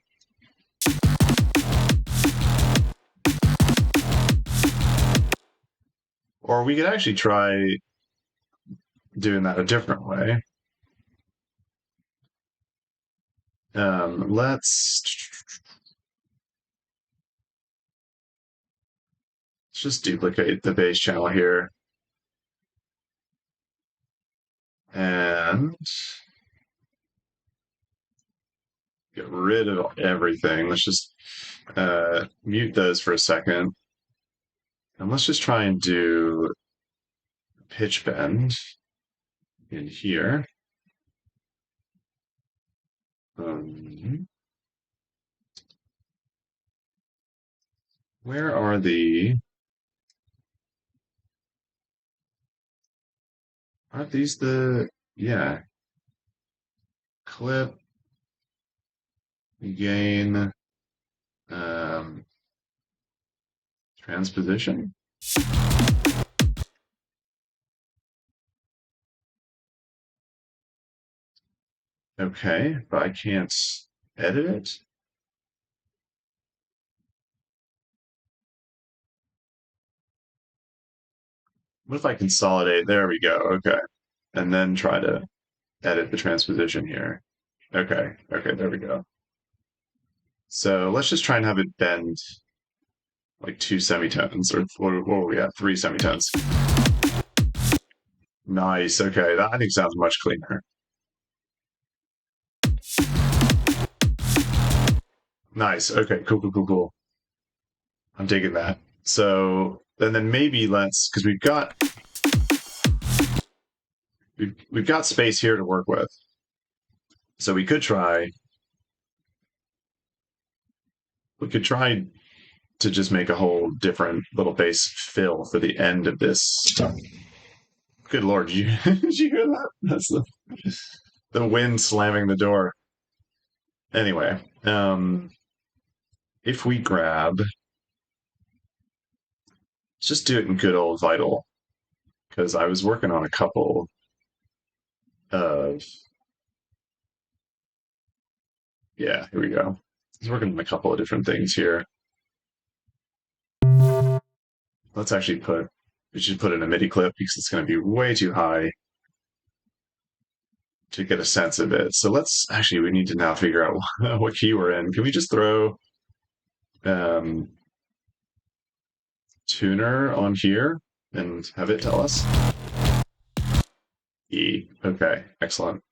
Or we could actually try doing that a different way. Let's just duplicate the bass channel here. And get rid of everything. Let's just mute those for a second. And let's just try and do pitch bend in here. Where are the... Aren't these the... Yeah. Clip, gain, Transposition. Okay, but I can't edit it. What if I consolidate? There we go. Okay. And then try to edit the transposition here. Okay. Okay, there we go. So let's just try and have it bend like 2 semitones, or what were we at? 3 semitones. Nice. Okay, that I think sounds much cleaner. Nice. Okay, cool, cool, cool, cool. I'm digging that. So, and then maybe let's, because we've got space here to work with. So we could try to just make a whole different little bass fill for the end of this. Good Lord, did you hear that? That's the wind slamming the door. Anyway, if we grab, let's just do it in good old Vital, because I was working on a couple of, yeah, here we go. I was working on a couple of different things here. Let's actually we should put in a MIDI clip because it's going to be way too high to get a sense of it. So we need to now figure out what key we're in. Can we just throw tuner on here and have it tell us? E. Okay, excellent.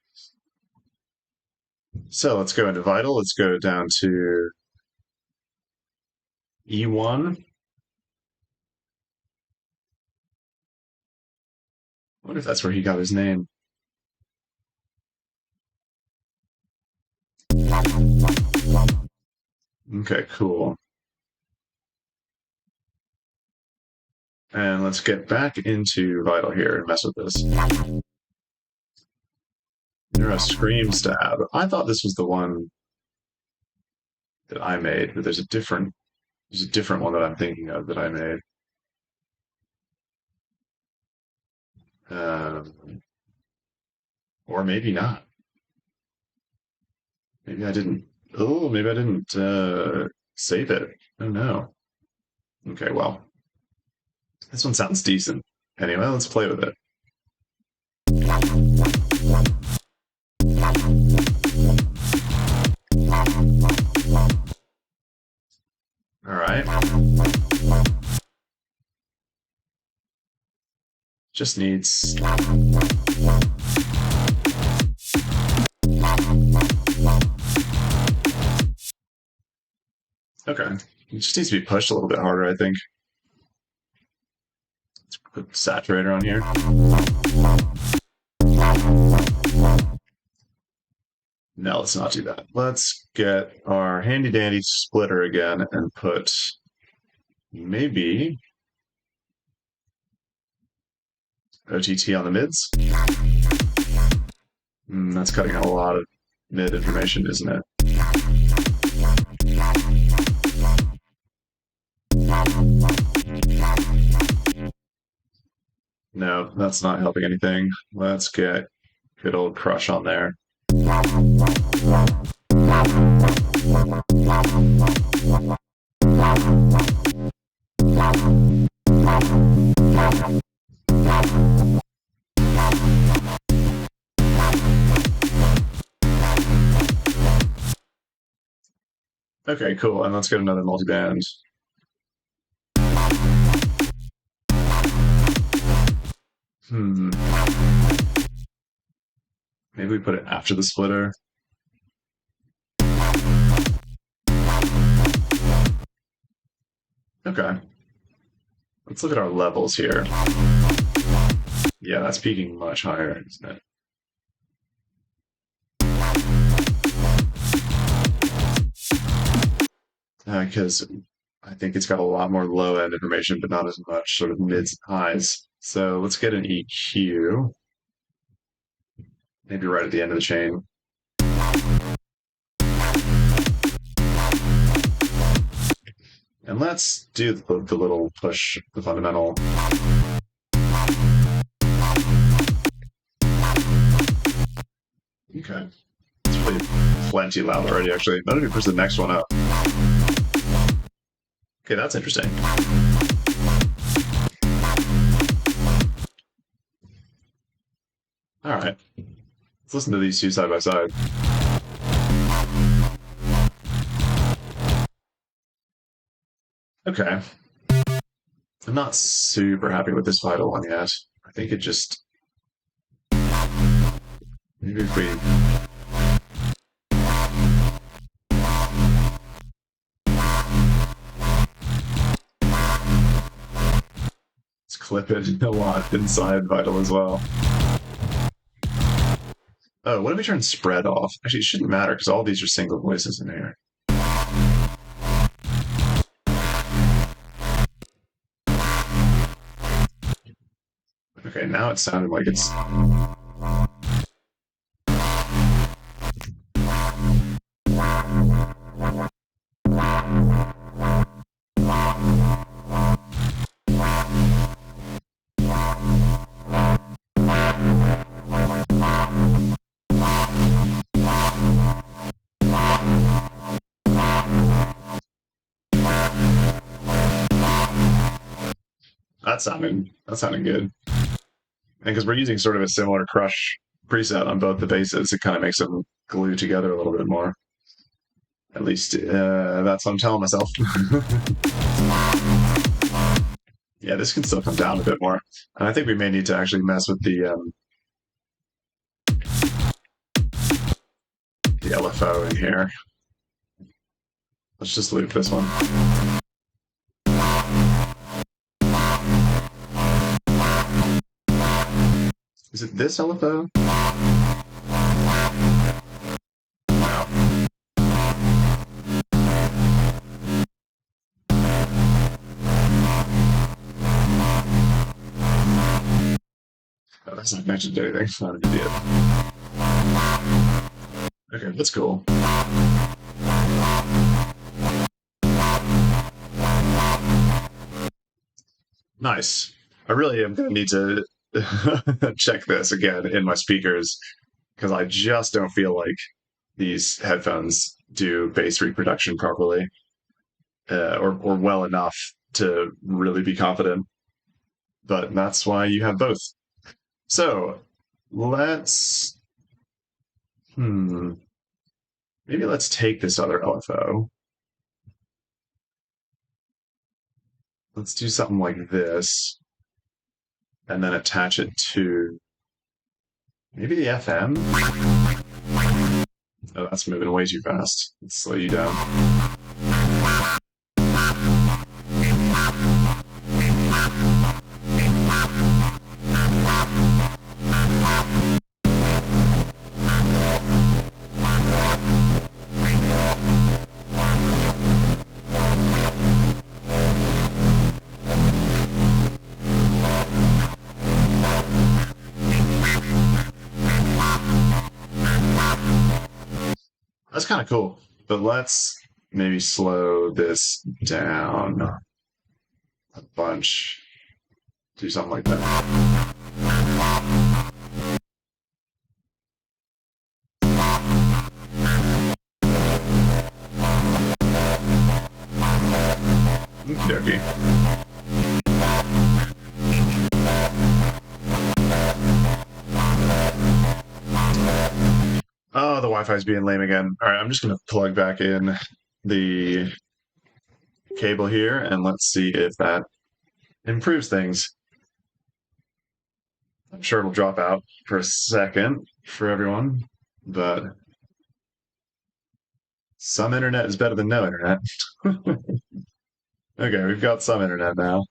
So let's go into Vital. Let's go down to E1. I wonder if that's where he got his name. Okay, cool. And let's get back into Vital here and mess with this. Neuro Scream Stab. I thought this was the one that I made, but there's a different one that I'm thinking of that I made. Or maybe not. Maybe I didn't. Oh, maybe I didn't save it. Oh no. Okay, well, this one sounds decent. Anyway, let's play with it. All right. Just needs. Okay. It just needs to be pushed a little bit harder, I think. Let's put saturator on here. No, let's not do that. Let's get our handy dandy splitter again and put maybe OTT on the mids. That's cutting out a lot of mid information, isn't it? No, that's not helping anything. Let's get good old crush on there. Okay, cool. And let's get another multiband. Maybe we put it after the splitter. Okay. Let's look at our levels here. Yeah, that's peaking much higher, isn't it? Because I think it's got a lot more low end information, but not as much sort of mids and highs. So let's get an EQ. Maybe right at the end of the chain. And let's do the little push, the fundamental. Okay. It's really plenty loud already, actually. Why don't we push the next one up? Okay, that's interesting. All right. Let's listen to these two side by side. Okay. I'm not super happy with this vital one yet. I think it just... Maybe if we... Let's clip it a lot inside vital as well. Oh, what if we turn spread off? Actually, it shouldn't matter because all these are single voices in here. Okay, now it sounded like it's... That sounded good. And because we're using sort of a similar crush preset on both the basses, it kind of makes them glue together a little bit more. At least that's what I'm telling myself. Yeah, this can still come down a bit more. And I think we may need to actually mess with the LFO in here. Let's just loop this one. Is it this LFO? No. Oh, that's not connected to anything. It's not an idiot. Okay, that's cool. Nice. I really am going to need to check this again in my speakers because I just don't feel like these headphones do bass reproduction properly or well enough to really be confident. But that's why you have both. So let's maybe let's take this other LFO. Let's do something like this and then attach it to maybe the FM. Oh, that's moving way too fast. Let's slow you down. That's kind of cool, but let's maybe slow this down a bunch. Do something like that. Okie dokie. Oh, the Wi-Fi is being lame again. All right, I'm just going to plug back in the cable here, and let's see if that improves things. I'm sure it'll drop out for a second for everyone, but some internet is better than no internet. Okay, we've got some internet now.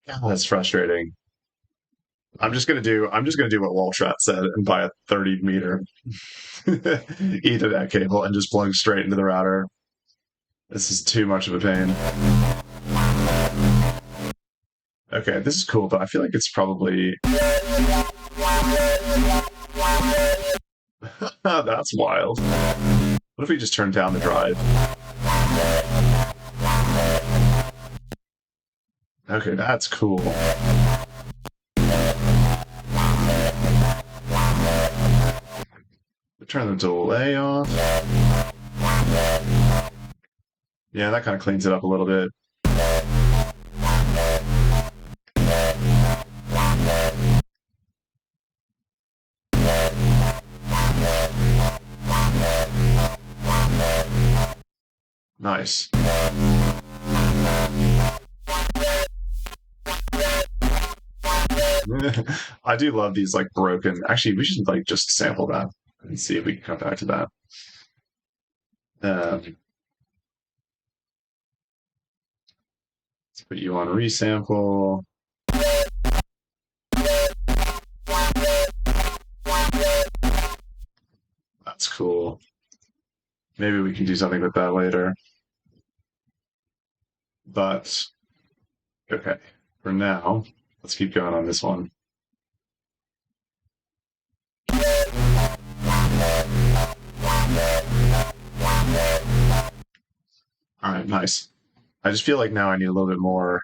God, that's frustrating. I'm just gonna do what Waltrat said and buy a 30-meter Ethernet cable and just plug straight into the router. This is too much of a pain. Okay, this is cool, but I feel like it's probably that's wild. What if we just turn down the drive? Okay, that's cool. Turn the delay off. Yeah, that kind of cleans it up a little bit. Nice. I do love these like broken. Actually, we should like just sample that and see if we can come back to that. Let's put you on resample. That's cool. Maybe we can do something with that later. But okay, for now, let's keep going on this one. All right, nice. I just feel like now I need a little bit more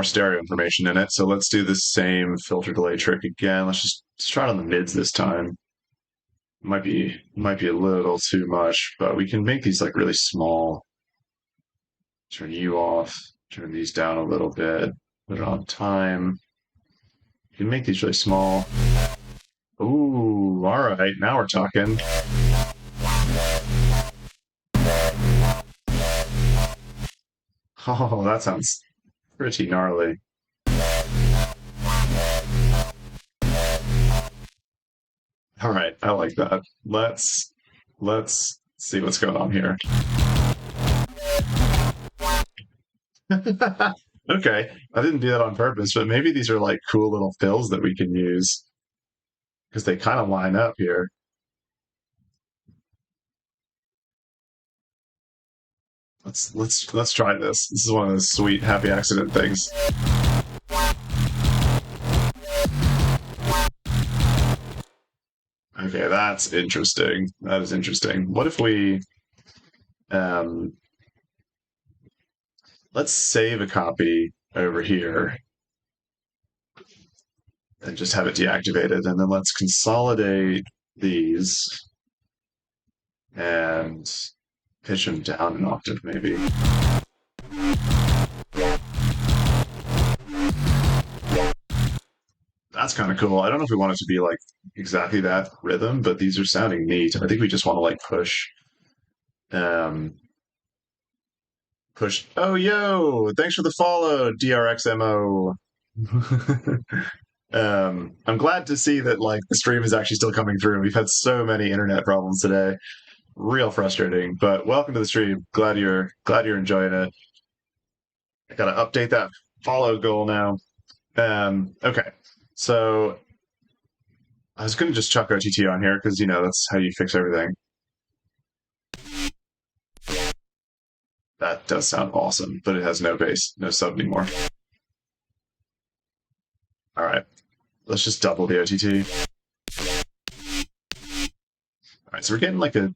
stereo information in it. So let's do the same filter delay trick again. Let's try it on the mids this time. Might be a little too much, but we can make these like really small. Turn you off, turn these down a little bit, put it on time. You can make these really small. Ooh, all right, now we're talking. Oh, that sounds pretty gnarly. All right, I like that. Let's see what's going on here. Okay, I didn't do that on purpose, but maybe these are like cool little fills that we can use because they kind of line up here. Let's try this. This is one of those sweet happy accident things. Okay, that's interesting. That is interesting. What if we um let's save a copy over here and just have it deactivated, and then let's consolidate these and pitch them down an octave maybe. That's kind of cool. I don't know if we want it to be like exactly that rhythm, but these are sounding neat. I think we just want to like um push. Oh yo, thanks for the follow, DRXMO. I'm glad to see that like the stream is actually still coming through. We've had so many internet problems today. Real frustrating, but welcome to the stream. Glad you're enjoying it. I gotta update that follow goal now. Okay, so I was gonna just chuck OTT on here because you know that's how you fix everything. That does sound awesome, but it has no bass, no sub anymore. All right, let's just double the OTT. All right, so we're getting like a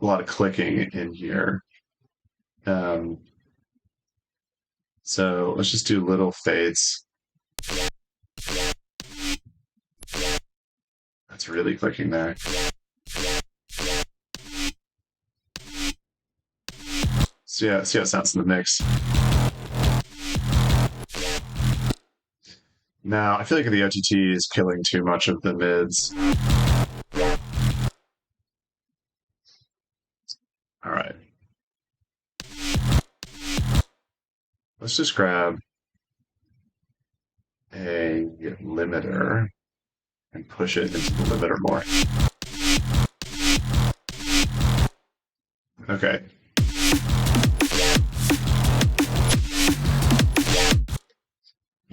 lot of clicking in here. So let's just do little fades. That's really clicking there. So yeah, see how it sounds in the mix. Now, I feel like the OTT is killing too much of the mids. All right. Let's just grab a limiter and push it into the limiter more. Okay.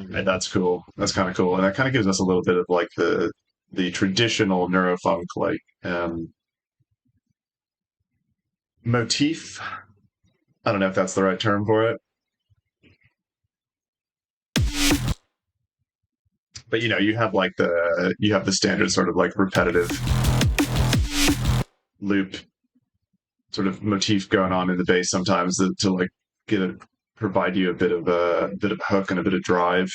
Okay, that's cool. That's kind of cool, and that kind of gives us a little bit of like the traditional neurofunk like motif. I don't know if that's the right term for it, but you know, you have the standard sort of like repetitive loop sort of motif going on in the bass sometimes to like get a provide you a bit of a hook and a bit of drive.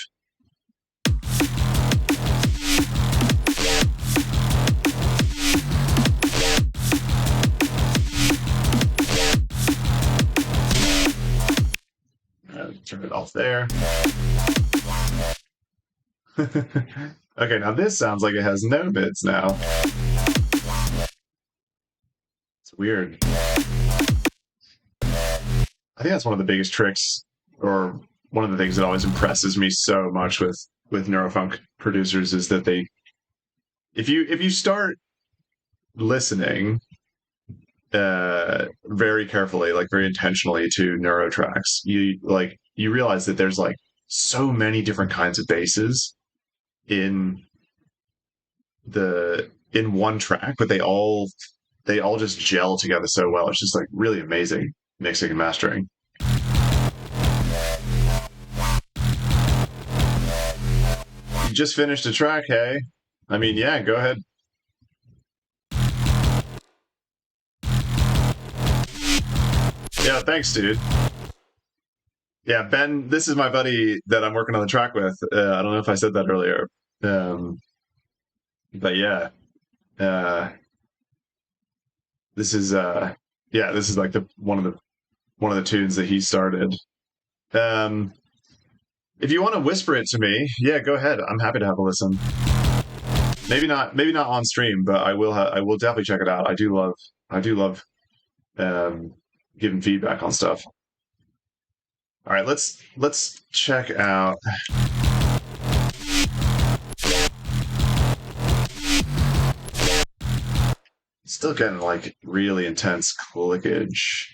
Turn it off there. Okay, now this sounds like it has no mids now. It's weird. I think that's one of the biggest tricks, or one of the things that always impresses me so much with NeuroFunk producers is that they, if you start listening very carefully, like very intentionally to neuro tracks, you realize that there's like so many different kinds of basses in one track, but they all just gel together so well. It's just like really amazing mixing and mastering. You just finished a track, hey? I mean, yeah, go ahead. Yeah, thanks, dude. Yeah, Ben, this is my buddy that I'm working on the track with. I don't know if I said that earlier. But yeah, this is like one of the tunes that he started. If you want to whisper it to me, yeah, go ahead. I'm happy to have a listen. Maybe not on stream, but I will definitely check it out. I do love giving feedback on stuff. All right, let's check out. Still getting like really intense clickage.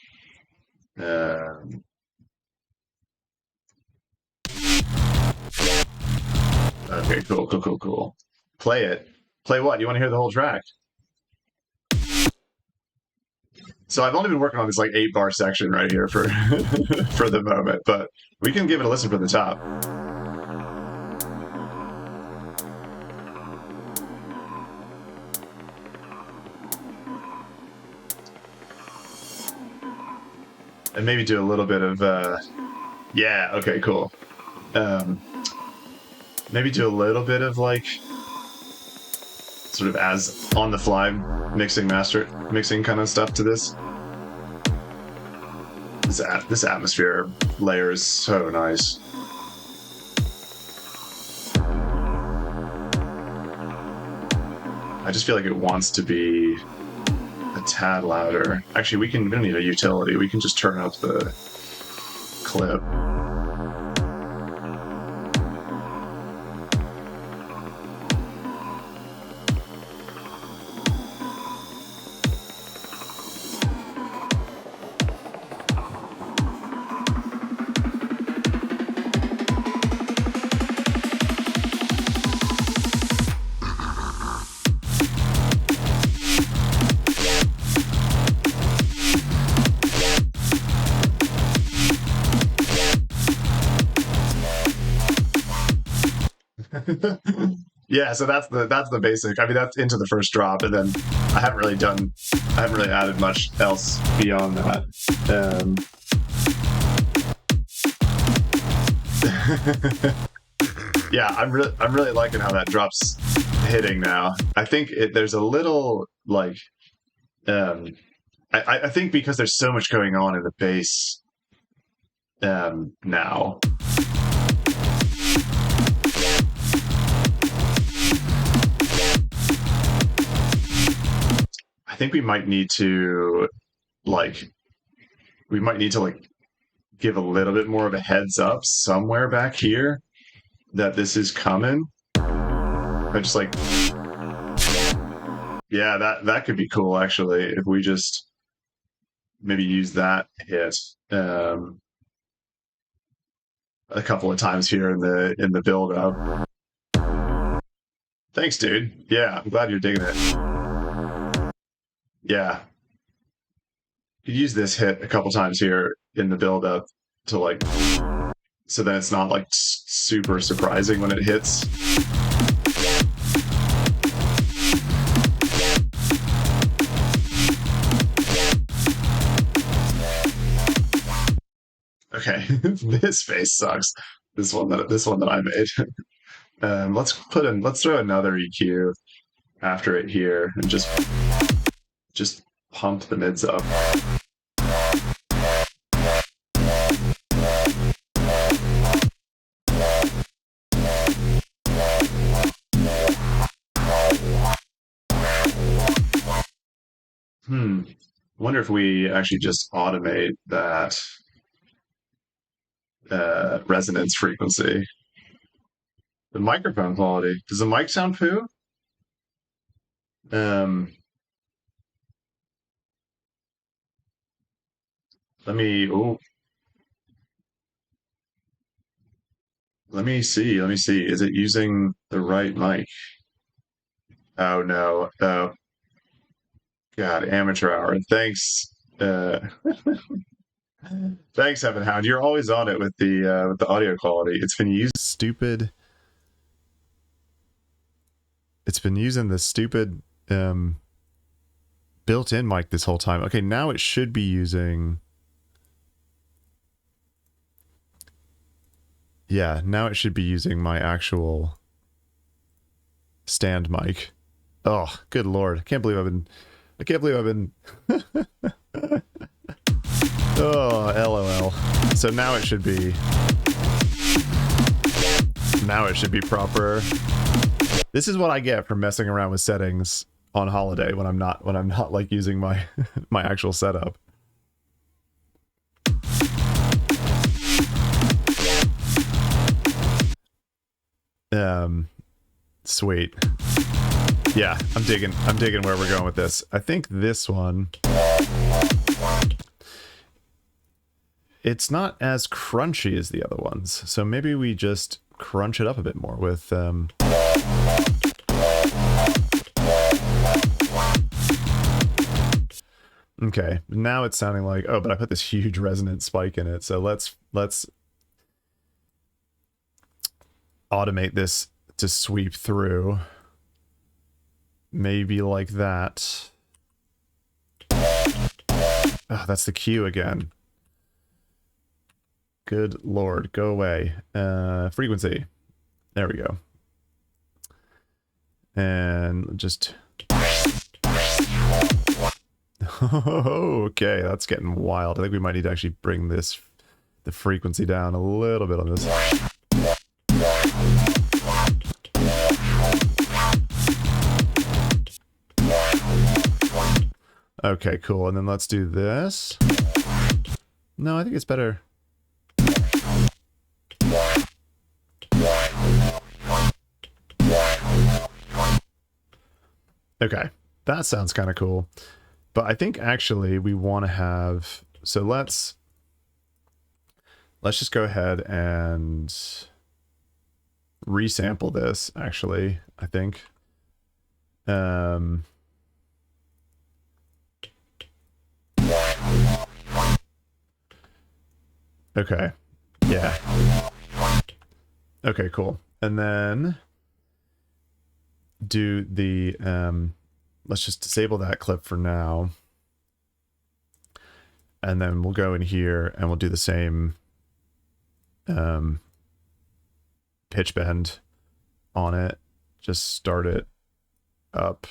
Okay, cool. Play it. Play what? You want to hear the whole track? So I've only been working on this like 8-bar section right here for for the moment, but we can give it a listen from the top. And maybe do a little bit of yeah, okay, cool. Maybe do a little bit of like sort of as on the fly mixing kind of stuff to this. This atmosphere layer is so nice. I just feel like it wants to be a tad louder. Actually, we don't need a utility. We can just turn up the clip. Yeah, so that's the basic. I mean, that's into the first drop, and then I haven't really added much else beyond that. Yeah, I'm really liking how that drop's hitting now. I think there's a little like, I think because there's so much going on in the bass now. I think we might need to give a little bit more of a heads up somewhere back here that this is coming. I just like, yeah, that could be cool actually if we just maybe use that hit a couple of times here in the build up. Thanks, dude. Yeah, I'm glad you're digging it. Yeah. You use this hit a couple times here in the build up to like, so then it's not like super surprising when it hits. Okay, this bass sucks. This one that I made. Let's throw another EQ after it here and just pump the mids up. Wonder if we actually just automate that resonance frequency. The microphone quality. Does the mic sound poo? Um, let me. Oh, let me see. Let me see. Is it using the right mic? Oh no. Oh God, amateur hour. Thanks. Thanks, Evan Hound. You're always on it with the audio quality. It's been used stupid. It's been using the stupid built-in mic this whole time. Okay, now it should be using. Yeah, now it should be using my actual stand mic. Oh, good lord! I can't believe I've been. Oh, LOL. So now it should be. Now it should be proper. This is what I get for messing around with settings on holiday when I'm not like using my my actual setup. Sweet. Yeah, I'm digging where we're going with this. I think this one, it's not as crunchy as the other ones, so maybe we just crunch it up a bit more with okay, now it's sounding like, oh, but I put this huge resonant spike in it, so let's automate this to sweep through. Maybe like that. Oh, that's the cue again. Good lord, go away. Frequency. There we go. And just... Okay, that's getting wild. I think we might need to actually bring the frequency down a little bit on this. Okay, cool. And then let's do this. No, I think it's better. Okay, that sounds kind of cool. But I think actually we want to have... So let's just go ahead and resample this, actually, I think. Okay. Yeah. Okay, cool. And then do the let's just disable that clip for now. And then we'll go in here and we'll do the same pitch bend on it. Just start it up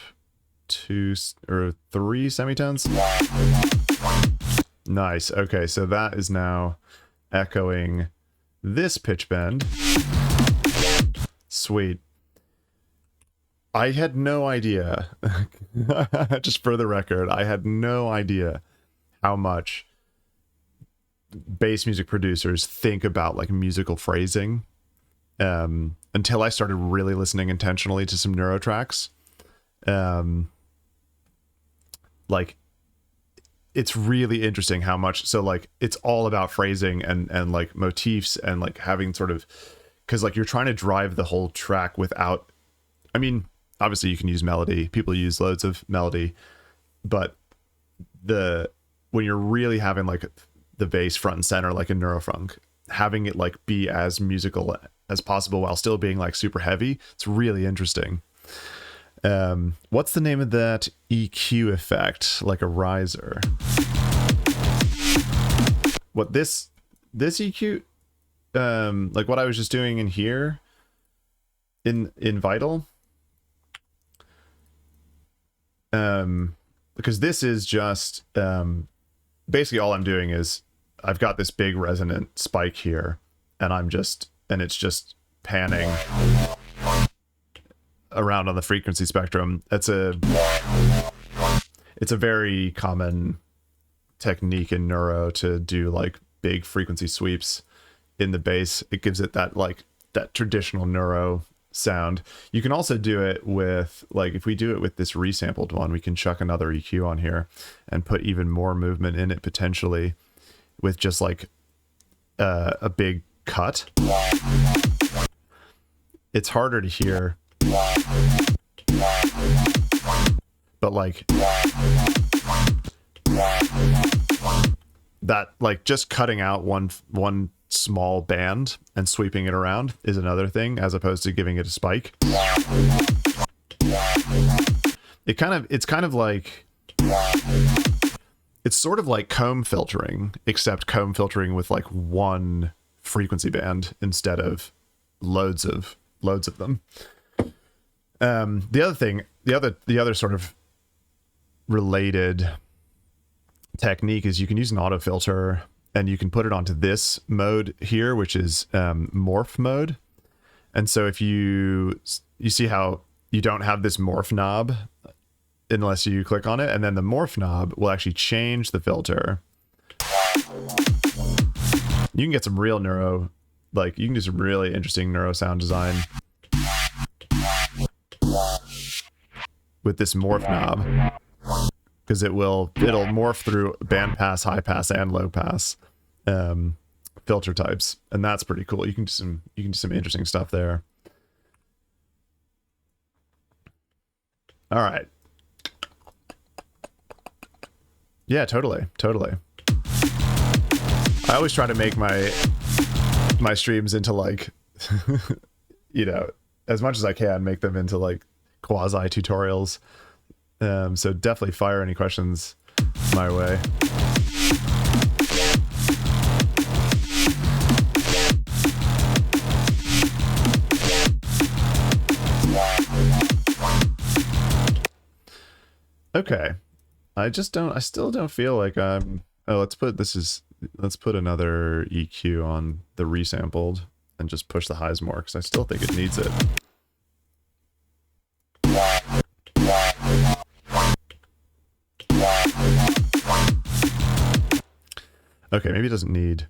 2 or 3 semitones. Nice. Okay, so that is now echoing this pitch bend. Sweet. I had no idea, just for the record, I had no idea how much bass music producers think about like musical phrasing until I started really listening intentionally to some Neuro tracks. Like, it's really interesting how much, so like it's all about phrasing and like motifs and like having sort of, because like you're trying to drive the whole track without, I mean, obviously you can use melody, people use loads of melody, but when you're really having like the bass front and center like in NEUROFUNK, having it like be as musical as possible while still being like super heavy, it's really interesting. What's the name of that EQ effect? Like a riser. What this this EQ, like what I was just doing in here, in Vital, because this is just basically all I'm doing is I've got this big resonant spike here, and it's just panning around on the frequency spectrum. It's a very common technique in neuro to do like big frequency sweeps in the bass. It gives it that like that traditional neuro sound. You can also do it with, like, if we do it with this resampled one, we can chuck another EQ on here and put even more movement in it potentially with just like a big cut. It's harder to hear, but like that, like just cutting out one small band and sweeping it around is another thing, as opposed to giving it a spike. It's kind of like, it's sort of like comb filtering, except comb filtering with like one frequency band instead of loads of them. The other thing, the other sort of related technique is you can use an auto filter, and you can put it onto this mode here, which is morph mode. And so if you see how you don't have this morph knob unless you click on it, and then the morph knob will actually change the filter. You can get some real neuro, like you can do some really interesting neuro sound design with this morph knob, because it'll morph through band pass, high pass, and low pass filter types, and that's pretty cool. You can do some interesting stuff there. All right. Yeah, totally. I always try to make my streams into like, you know, as much as I can, make them into like quasi tutorials. So definitely fire any questions my way. Okay. I still don't feel like I'm, let's put another EQ on the resampled and just push the highs more, because I still think it needs it. Okay, maybe it doesn't need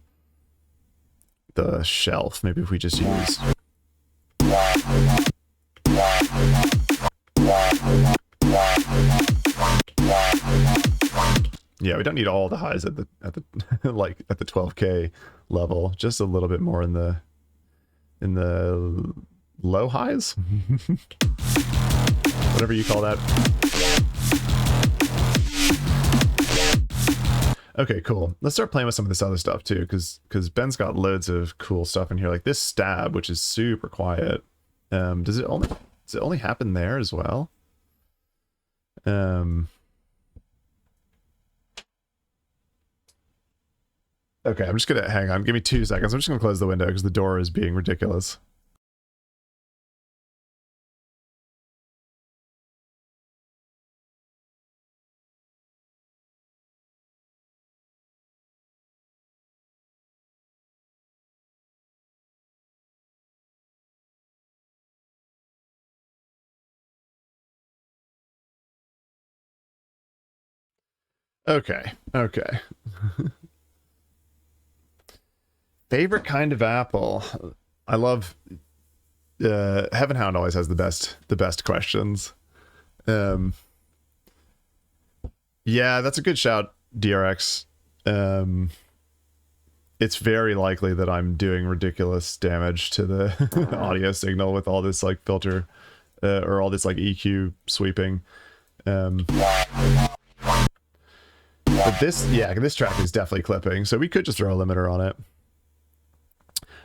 the shelf. Maybe if we just use... Yeah, we don't need all the highs at the like at the 12K level. Just a little bit more in the low highs, whatever you call that. Okay, cool. Let's start playing with some of this other stuff too, because Ben's got loads of cool stuff in here, like this stab, which is super quiet. Does it only happen there as well? Okay, I'm just gonna hang on. Give me 2 seconds. I'm just gonna close the window because the door is being ridiculous. Okay. Favorite kind of apple? I love Heaven Hound always has the best questions. Yeah, that's a good shout, DRX. It's very likely that I'm doing ridiculous damage to the audio signal with all this like filter or all this like EQ sweeping. But this track is definitely clipping, so we could just throw a limiter on it.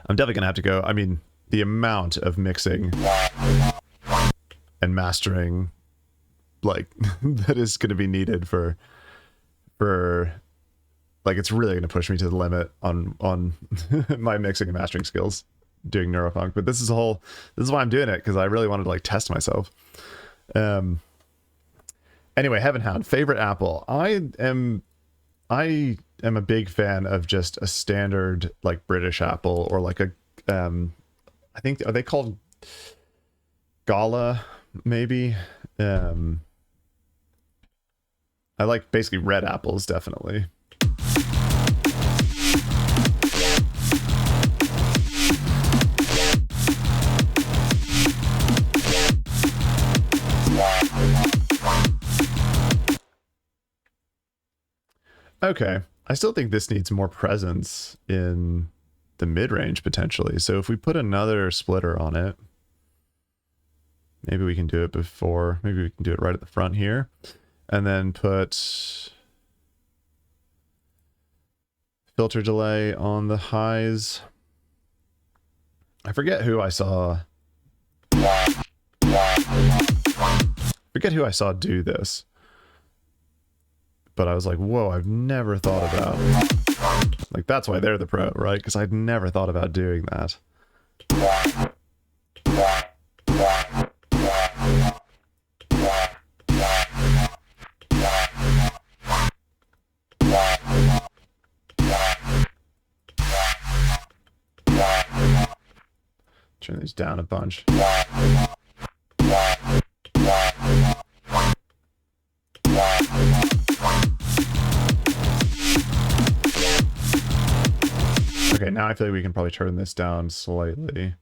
I'm definitely gonna have to go. I mean, the amount of mixing and mastering, like, that is gonna be needed for like it's really going to push me to the limit on my mixing and mastering skills doing NeuroFunk. But this is why I'm doing it, because I really wanted to like test myself. Anyway, Heaven Hound, favorite Apple. I am a big fan of just a standard like British Apple, or like a I think, are they called Gala maybe? I like basically red apples, definitely. Okay, I still think this needs more presence in the mid-range potentially. So if we put another splitter on it, maybe we can do it before, maybe we can do it right at the front here, and then put filter delay on the highs. I forget who I saw do this, but I was like, whoa, I've never thought about, like, that's why they're the pro, right? Because I'd never thought about doing that. Turn these down a bunch. Okay, now I feel like we can probably turn this down slightly.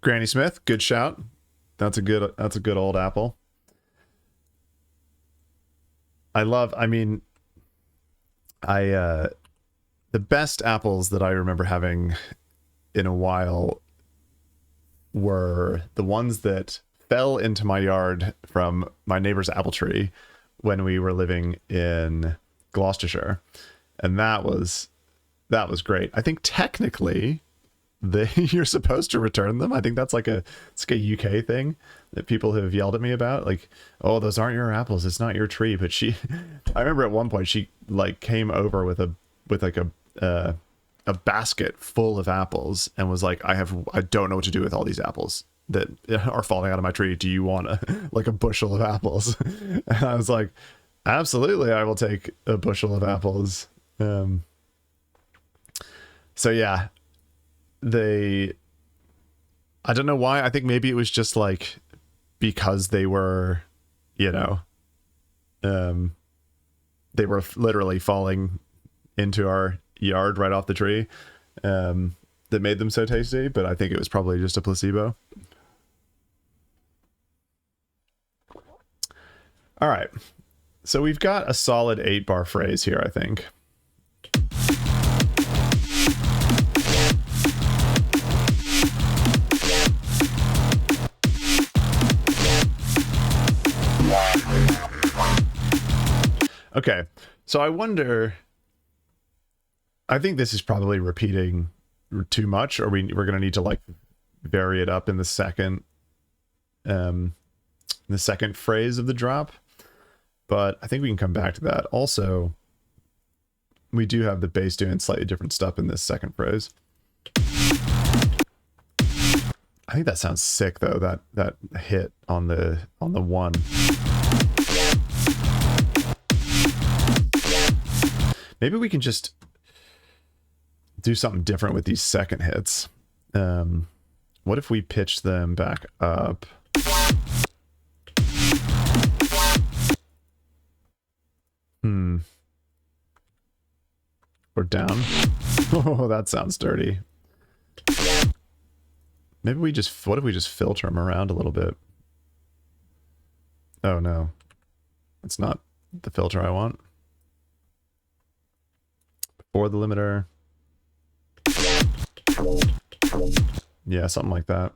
Granny Smith, good shout. That's a good old Apple. The best apples that I remember having in a while were the ones that fell into my yard from my neighbor's apple tree when we were living in Gloucestershire. And that was great. I think technically you're supposed to return them. I think that's like it's like a UK thing that people have yelled at me about. Like, oh, those aren't your apples. It's not your tree. But I remember at one point she like came over with a basket full of apples and was like, I don't know what to do with all these apples that are falling out of my tree. Do you want like a bushel of apples? And I was like, absolutely, I will take a bushel of apples. So yeah, I don't know why. I think maybe it was just like because they were, they were literally falling into our yard right off the tree, that made them so tasty. But I think it was probably just a placebo. All right, so we've got a solid 8-bar phrase here, I think. Okay, so I wonder, I think this is probably repeating too much, or we're going to need to like vary it up in the second phrase of the drop. But I think we can come back to that. Also, we do have the bass doing slightly different stuff in this second phrase. I think that sounds sick though, that hit on the one. Maybe we can just do something different with these second hits. What if we pitch them back up? Or down? Oh, that sounds dirty. Maybe what if we just filter them around a little bit? Oh no, it's not the filter I want. Before the limiter. Yeah, something like that.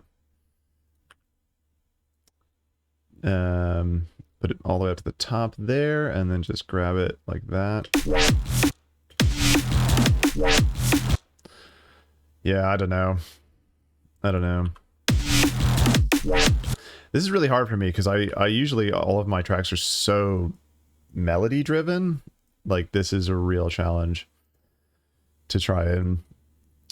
Put it all the way up to the top there, and then just grab it like that. Yeah, I don't know. This is really hard for me because I usually, all of my tracks are so melody driven, like this is a real challenge to try and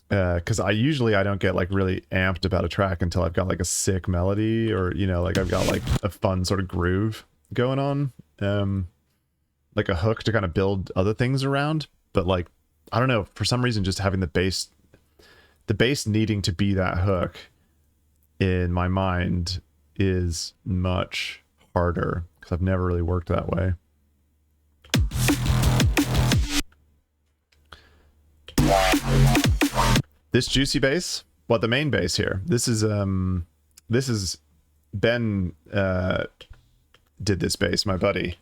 because I don't get like really amped about a track until I've got like a sick melody, or you know, like I've got like a fun sort of groove going on, like a hook to kind of build other things around. But like, I don't know, for some reason just having the bass needing to be that hook in my mind is much harder because I've never really worked that way. This juicy bass, well, the main bass here, this is Ben did this bass, my buddy.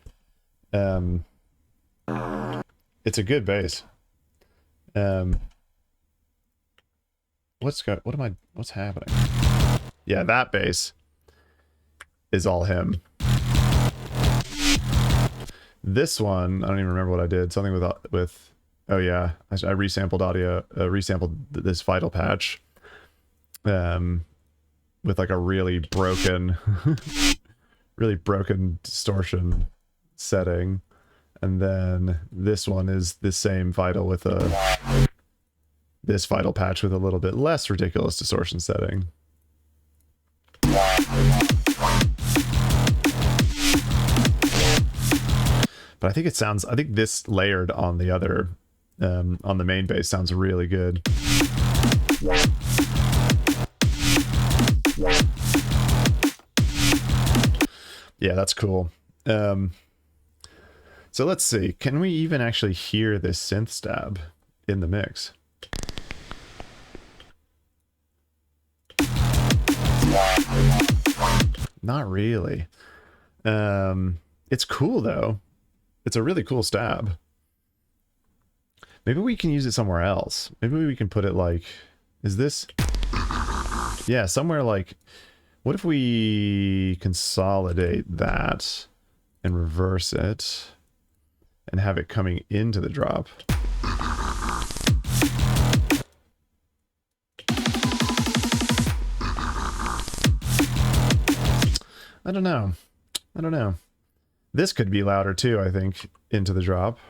It's a good bass. What's happening? Yeah, that bass is all him. This one, I don't even remember what I did. Something with oh yeah, I resampled audio, resampled this Vital patch, with like a really broken, really broken distortion setting, and then this one is the same Vital with this Vital patch with a little bit less ridiculous distortion setting. But I think this layered on the other, on the main bass sounds really good. Yeah, that's cool. So let's see, can we even actually hear this synth stab in the mix? Not really. It's cool though. It's a really cool stab. Maybe we can use it somewhere else. Maybe we can put it like, is this? Yeah, somewhere like, what if we consolidate that and reverse it and have it coming into the drop? I don't know. This could be louder too, I think, into the drop.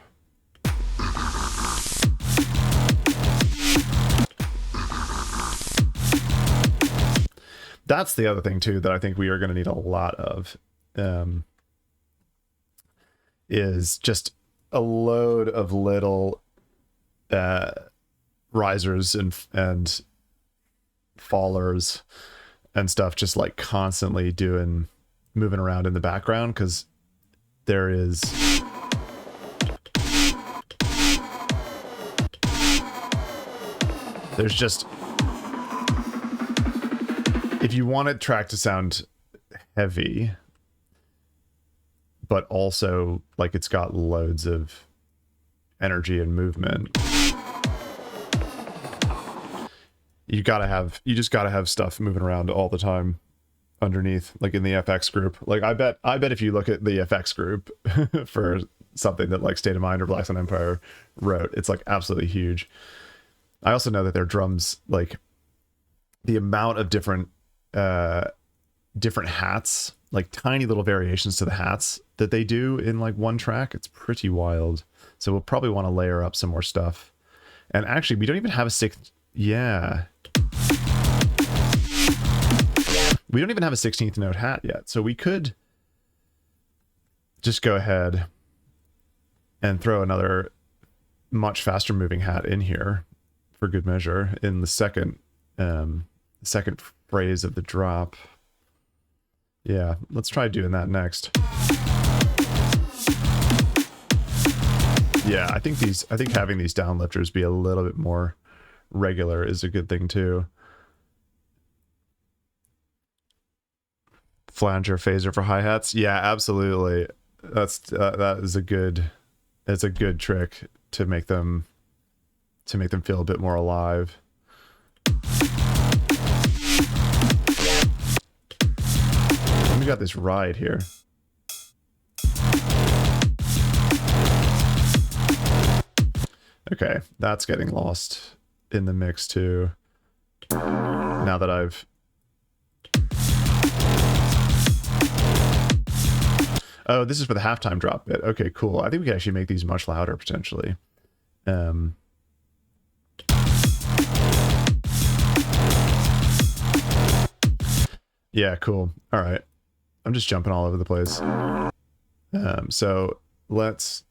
That's the other thing too that I think we are going to need a lot of, is just a load of little risers and fallers and stuff, just like constantly moving around in the background, because there's just, if you want a track to sound heavy but also like it's got loads of energy and movement, you just gotta have stuff moving around all the time underneath, like in the FX group. Like I bet if you look at the FX group for something that like State of Mind or Black Sun Empire wrote, it's like absolutely huge. I also know that their drums, like the amount of different hats, like tiny little variations to the hats that they do in like one track, it's pretty wild. So we'll probably want to layer up some more stuff. And actually, we don't even have a sixth. Yeah. We don't even have a 16th note hat yet. So we could just go ahead and throw another much faster moving hat in here for good measure in the second phrase of the drop. Yeah, let's try doing that next. Yeah, I think having these downlifters be a little bit more regular is a good thing too. Flanger phaser for hi-hats. Yeah, absolutely. That is a good trick to make them feel a bit more alive. We got this ride here. Okay, that's getting lost in the mix too. Now that I've... Oh, this is for the halftime drop bit. Okay, cool. I think we can actually make these much louder potentially. Yeah, cool. All right. I'm just jumping all over the place. So let's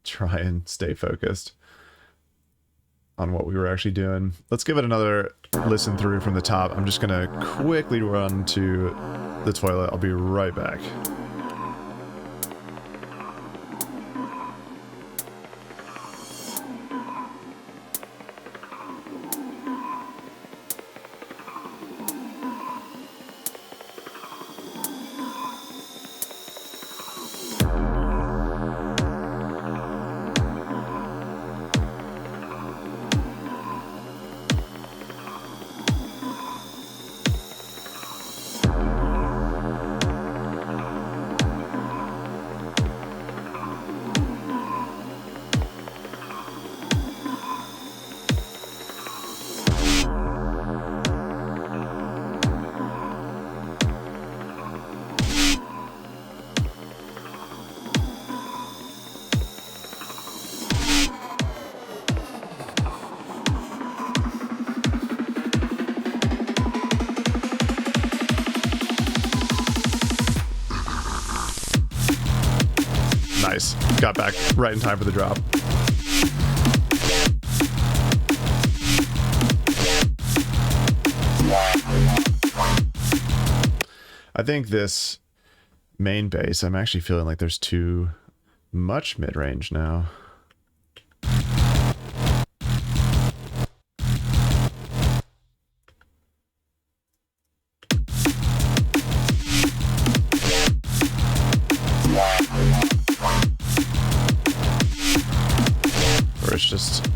try and stay focused on what we were actually doing. Let's give it another listen through from the top. I'm just gonna quickly run to the toilet. I'll be right back. Nice. Got back right in time for the drop. I think this main bass, I'm actually feeling like there's too much mid-range now. Or it's just...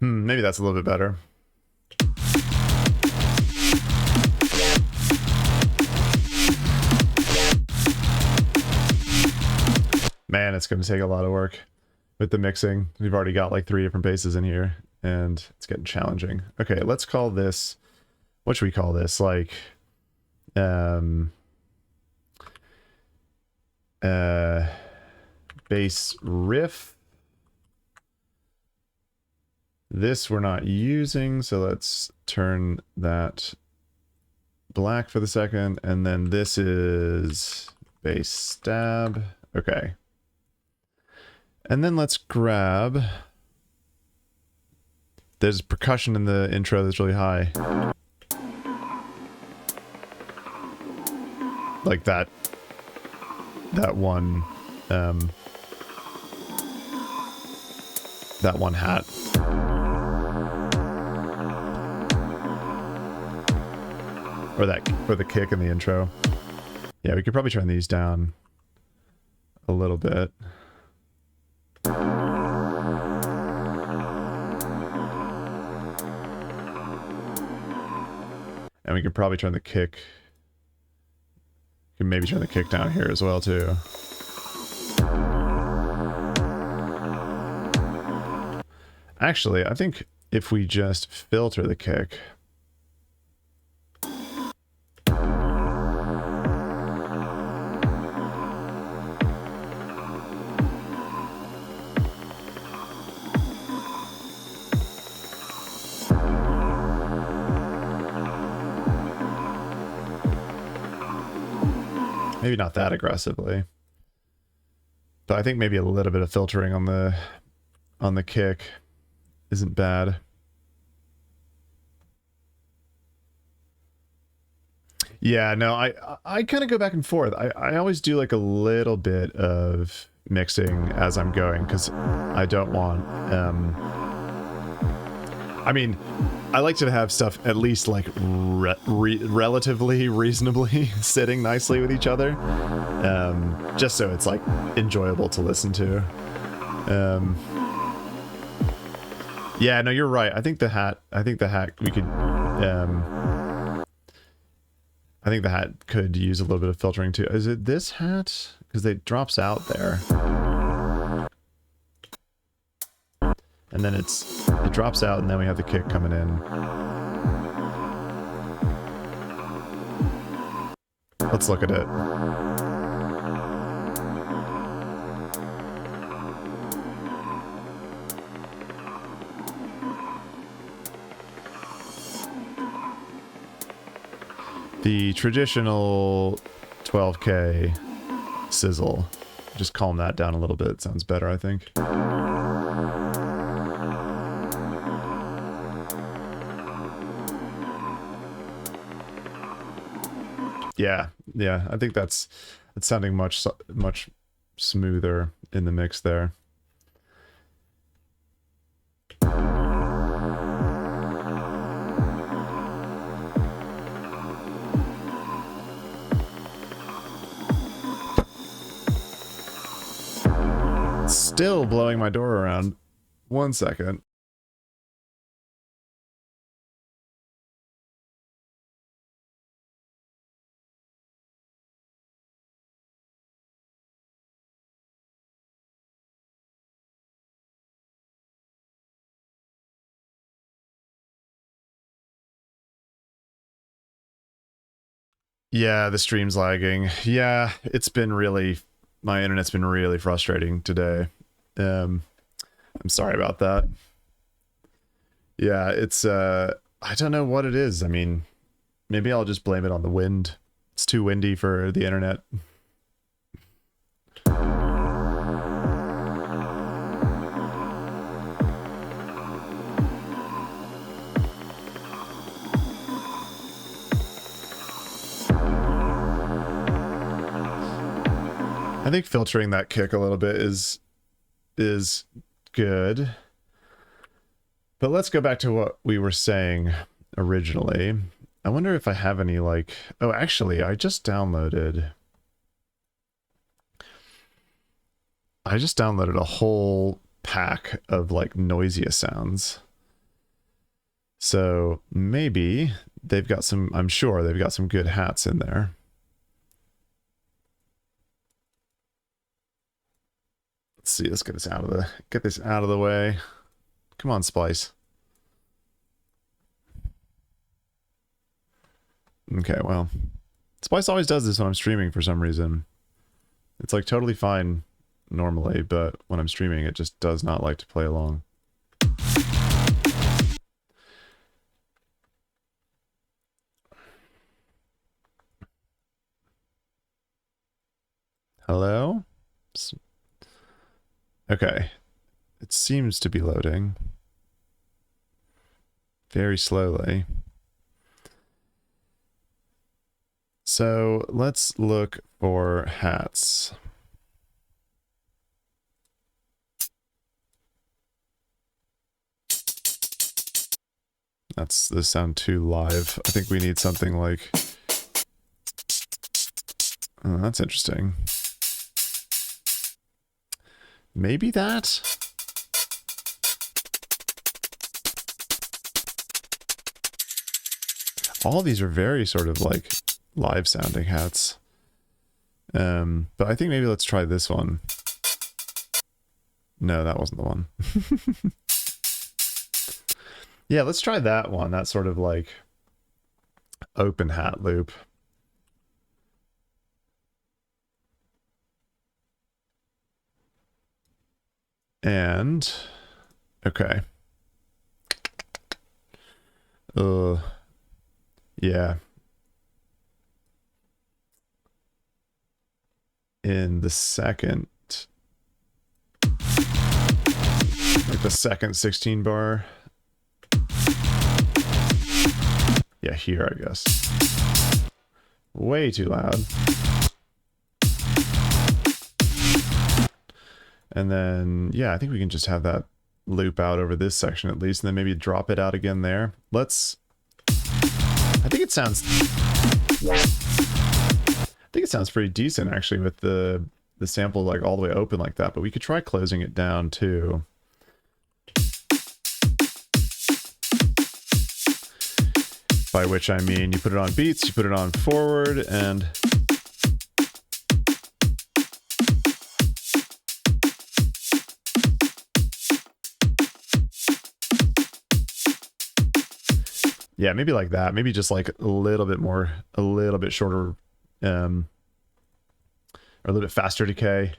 maybe that's a little bit better. Man, it's going to take a lot of work with the mixing. We've already got like 3 different basses in here, and it's getting challenging. Okay, let's call this... What should we call this? Like... bass riff. This we're not using, so let's turn that black for the second, and then this is bass stab. Okay. And then let's grab... There's percussion in the intro that's really high. Like that one hat. Or the kick in the intro. Yeah, we could probably turn these down a little bit. And we could probably turn the kick... We can maybe turn the kick down here as well, too. Actually, I think if we just filter the kick... Maybe not that aggressively, but I think maybe a little bit of filtering on the kick isn't bad. Yeah, no, I kind of go back and forth. I always do like a little bit of mixing as I'm going because I don't want I mean, I like to have stuff at least like relatively reasonably sitting nicely with each other, just so it's like enjoyable to listen to. Yeah, no, you're right. I think the hat we could. I think the hat could use a little bit of filtering too. Is it this hat? Because it drops out there. And then it drops out, and then we have the kick coming in. Let's look at it. The traditional 12K sizzle. Just calm that down a little bit. Sounds better, I think. Yeah, I think it's sounding much smoother in the mix there. Still blowing my door around. 1 second. Yeah, the stream's lagging. Yeah, it's been really... My internet's been really frustrating today. I'm sorry about that. Yeah, it's... I don't know what it is. I mean, maybe I'll just blame it on the wind. It's too windy for the internet. I think filtering that kick a little bit is good. But let's go back to what we were saying originally. I wonder if I have any like... Oh, actually, I just downloaded a whole pack of like Noisia sounds. So maybe they've got some... I'm sure they've got some good hats in there. Let's see, let's get this out of the way. Come on, Splice. Okay, well. Splice always does this when I'm streaming for some reason. It's like totally fine normally, but when I'm streaming it just does not like to play along. Hello? Okay. It seems to be loading. Very slowly. So let's look for hats. This sound too live. I think we need something like... Oh, that's interesting. Maybe that? All these are very sort of like live sounding hats. But I think maybe let's try this one. No, that wasn't the one. Yeah, let's try that one. That sort of like open hat loop. And okay. Yeah. In the second, like the second 16 bar. Yeah, here, I guess. Way too loud. And then, yeah, I think we can just have that loop out over this section at least, and then maybe drop it out again there. I think it sounds pretty decent actually with the sample like all the way open like that, but we could try closing it down too. By which I mean you put it on beats, you put it on forward, and yeah, maybe like that. Maybe just like a little bit shorter, or a little bit faster decay.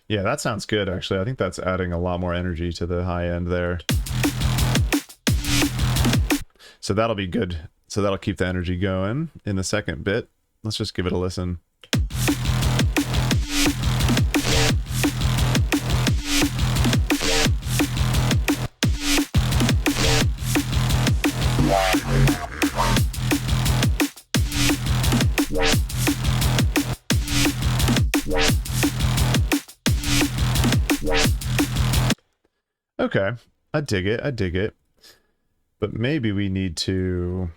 Yeah, that sounds good actually. I think that's adding a lot more energy to the high end there. So that'll be good. So that'll keep the energy going in the second bit. Let's just give it a listen. Okay, I dig it, I dig it. But maybe we need to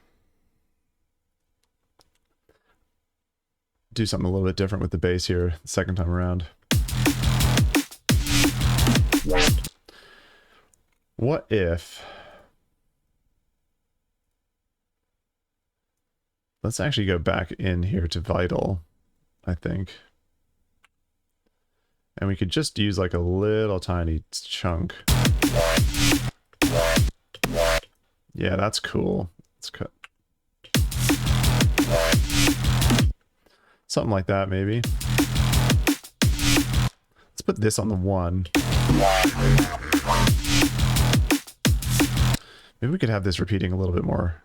do something a little bit different with the bass here the second time around. What if... Let's actually go back in here to Vital, I think. And we could just use like a little tiny chunk. Yeah, that's cool. Let's cut. Something like that, maybe. Let's put this on the 1. Maybe we could have this repeating a little bit more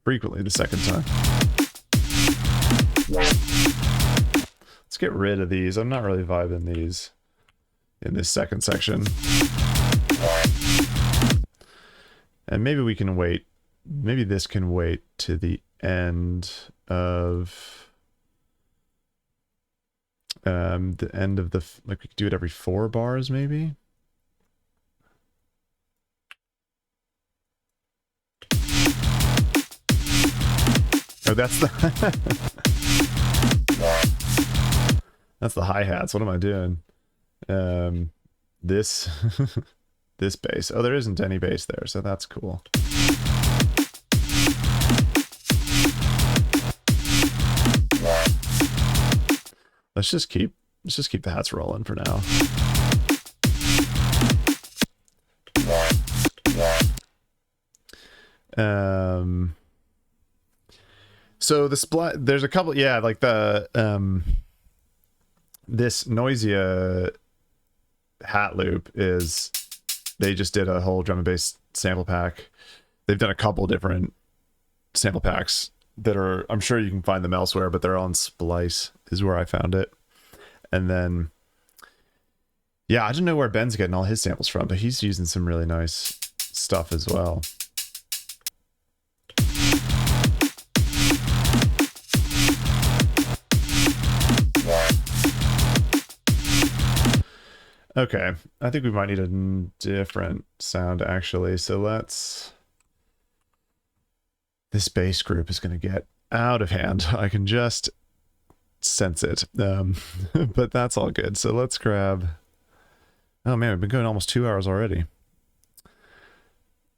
frequently the second time. Let's get rid of these. I'm not really vibing these in this second section. And maybe we can wait. Maybe this can wait to the end of the, like we could do it every 4 bars maybe. Oh, that's the that's the hi-hats. What am I doing? This this bass. Oh, there isn't any bass there, so that's cool. Let's just keep the hats rolling for now. So the split, there's a couple, yeah, like the this Noisia hat loop is, they just did a whole drum and bass sample pack. They've done a couple different sample packs that are, I'm sure you can find them elsewhere, but they're on Splice is where I found it. And then, yeah, I don't know where Ben's getting all his samples from, but he's using some really nice stuff as well. Okay, I think we might need a different sound actually, so let's... This bass group is going to get out of hand. I can just sense it, but that's all good. So let's grab... Oh man, we've been going almost 2 hours already.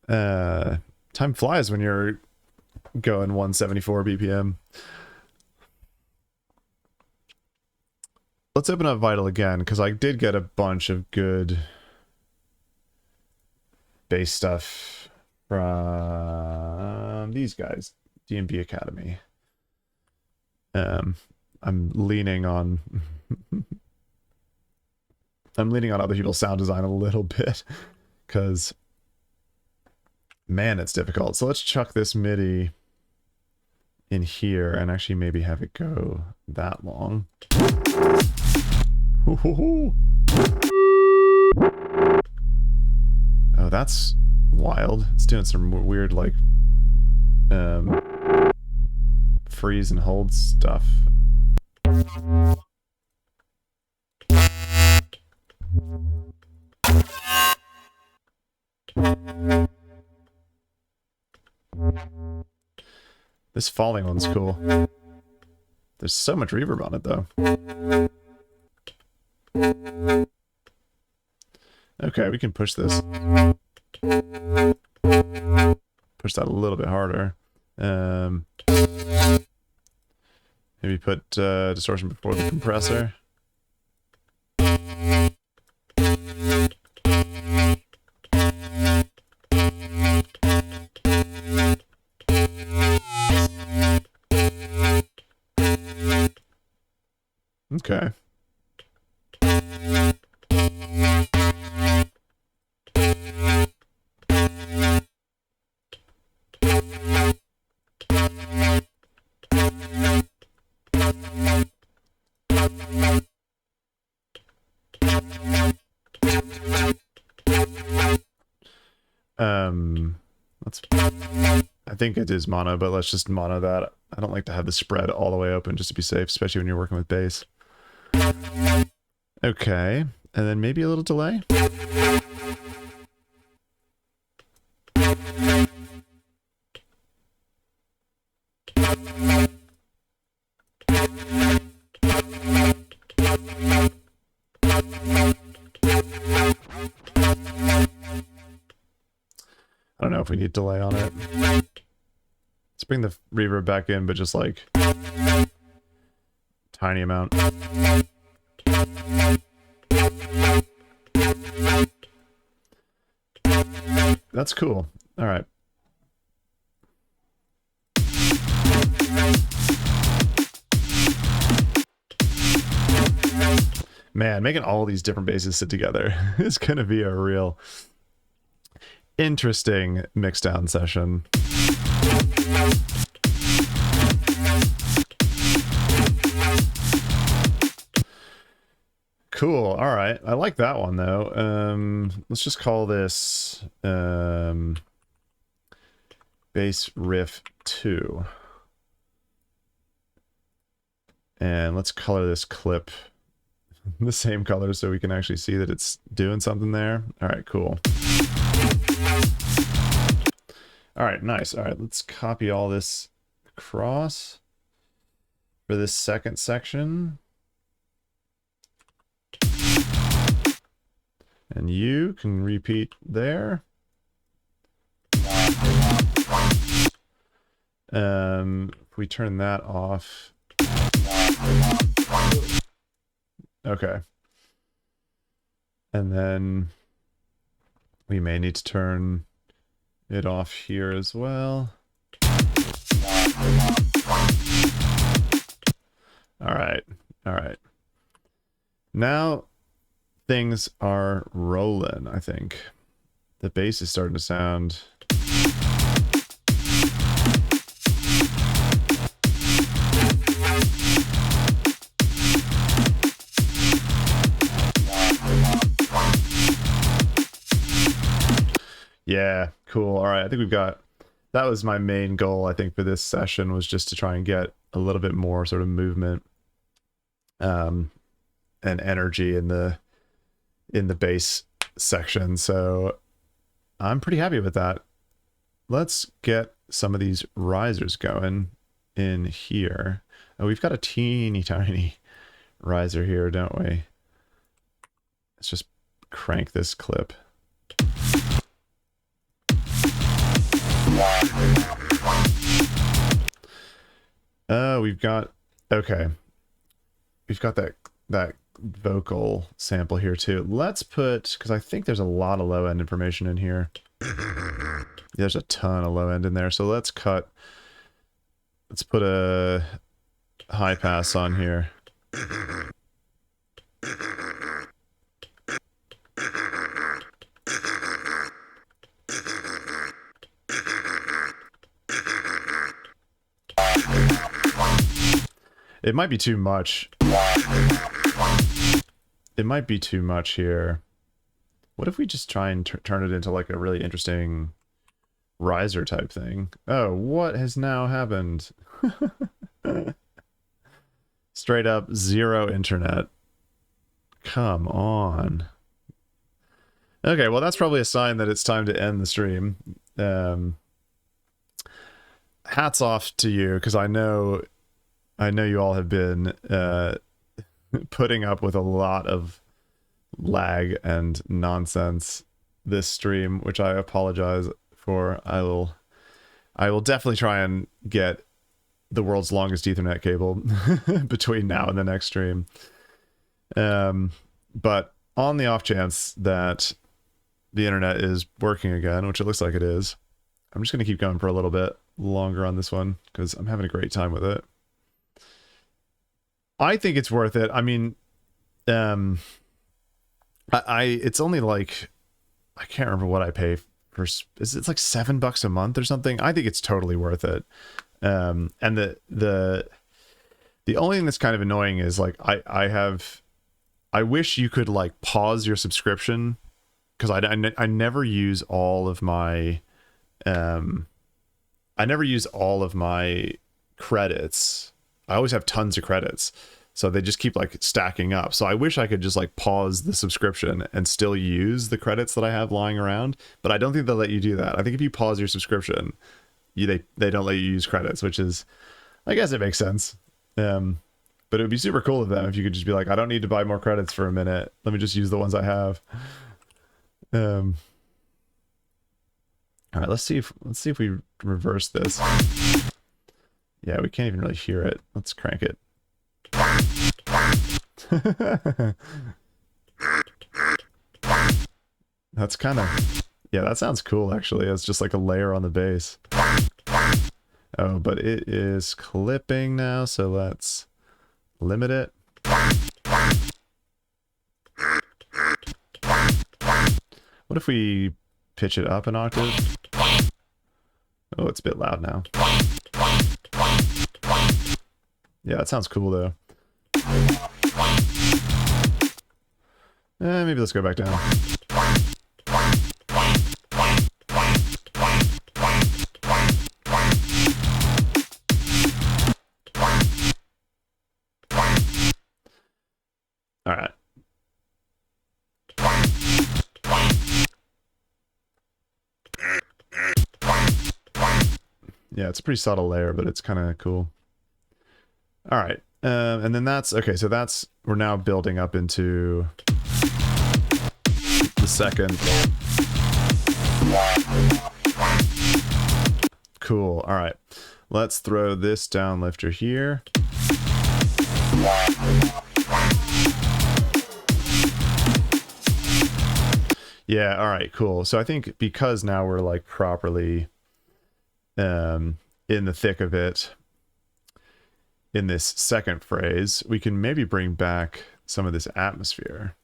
Time flies when you're going 174 BPM. Let's open up Vital again, because I did get a bunch of good bass stuff from these guys, D&B Academy. I'm leaning on other people's sound design a little bit, because man, it's difficult. So let's chuck this MIDI in here and actually maybe have it go that long. Oh, that's wild. It's doing some weird, like, freeze and hold stuff. This falling one's cool. There's so much reverb on it, though. Okay, we can push this. Push that a little bit harder. Maybe put distortion before the compressor. Okay. Let's, I think it is mono, but let's just mono that. I don't like to have the spread all the way open just to be safe, especially when you're working with bass. Okay, and then maybe a little delay. I don't know if we need delay on it. Let's bring the reverb back in, but just like tiny amount. That's cool. All right. Man, making all these different basses sit together is going to be a real interesting mixdown session. Cool. All right. I like that one, though. Let's just call this bass riff 2. And let's color this clip the same color so we can actually see that it's doing something there. All right, cool. All right, nice. All right, let's copy all this across for this second section. And you can repeat there. If we turn that off. Okay. And then we may need to turn it off here as well. All right. All right. Now things are rolling, I think. The bass is starting to sound yeah, cool. All right, I think we've got, that was my main goal, I think, for this session, was just to try and get a little bit more sort of movement and energy in the bass section. So I'm pretty happy with that. Let's get some of these risers going in here. Oh, we've got a teeny tiny riser here, don't we? Let's just crank this clip. Oh, we've got, okay. We've got that vocal sample here too. Let's put, because I think there's a lot of low end information in here. There's a ton of low end in there. So let's put a high pass on here. It might be too much. It might be too much here. What if we just try and turn it into like a really interesting riser type thing? Oh, what has now happened? Straight up zero internet. Come on. Okay, well that's probably a sign that it's time to end the stream. I hats off to you, because I know you all have been putting up with a lot of lag and nonsense this stream, which I apologize for. I will definitely try and get the world's longest Ethernet cable between now and the next stream. But on the off chance that the internet is working again, which it looks like it is, I'm just going to keep going for a little bit longer on this one because I'm having a great time with it. I think it's worth it. I mean, it's only like, I can't remember what I pay for. It's like $7 a month or something. I think it's totally worth it. And the only thing that's kind of annoying is like I wish you could like pause your subscription, because I never use all of my credits. I always have tons of credits, so they just keep like stacking up. So I wish I could just like pause the subscription and still use the credits that I have lying around, but I don't think they'll let you do that. I think if you pause your subscription, they don't let you use credits, which is, I guess it makes sense. But it would be super cool of them if you could just be like, I don't need to buy more credits for a minute. Let me just use the ones I have. All right, let's see if we reverse this. Yeah, we can't even really hear it. Let's crank it. That's kind of, yeah, that sounds cool actually. It's just like a layer on the bass. Oh, but it is clipping now, so let's limit it. What if we pitch it up an octave? Oh, it's a bit loud now. Yeah, that sounds cool though. Maybe let's go back down. All right. Yeah, it's a pretty subtle layer, but it's kind of cool. All right. And then that's, okay, so that's, we're now building up into the second. Cool. All right. Let's throw this down lifter here. Yeah, all right, cool. So I think because now we're like properly in the thick of it in this second phrase, we can maybe bring back some of this atmosphere.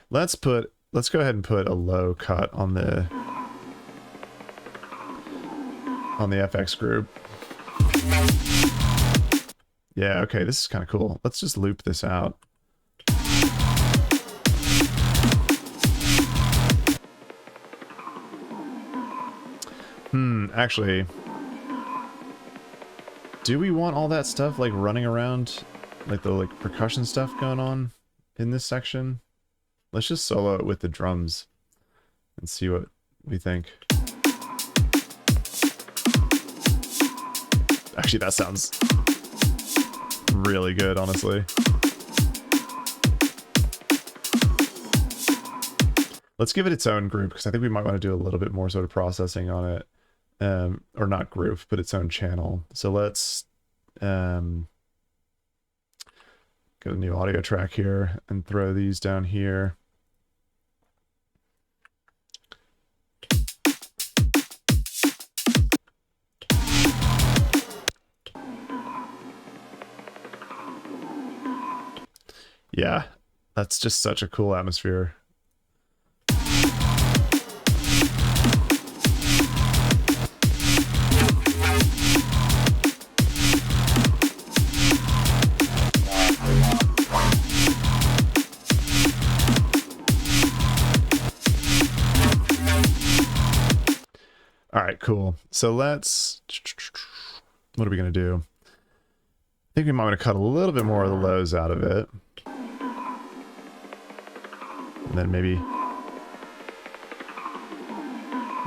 Let's go ahead and put a low cut on the FX group. Yeah, okay, this is kind of cool. Let's just loop this out. Actually, do we want all that stuff like running around, like the like percussion stuff going on in this section? Let's just solo it with the drums and see what we think. Actually, that sounds really good, honestly. Let's give it its own group, because I think we might want to do a little bit more sort of processing on it. Or not group, but its own channel. So let's get a new audio track here and throw these down here. Yeah, that's just such a cool atmosphere. All right, cool. So let's, what are we going to do? I think we might want to cut a little bit more of the lows out of it. And then maybe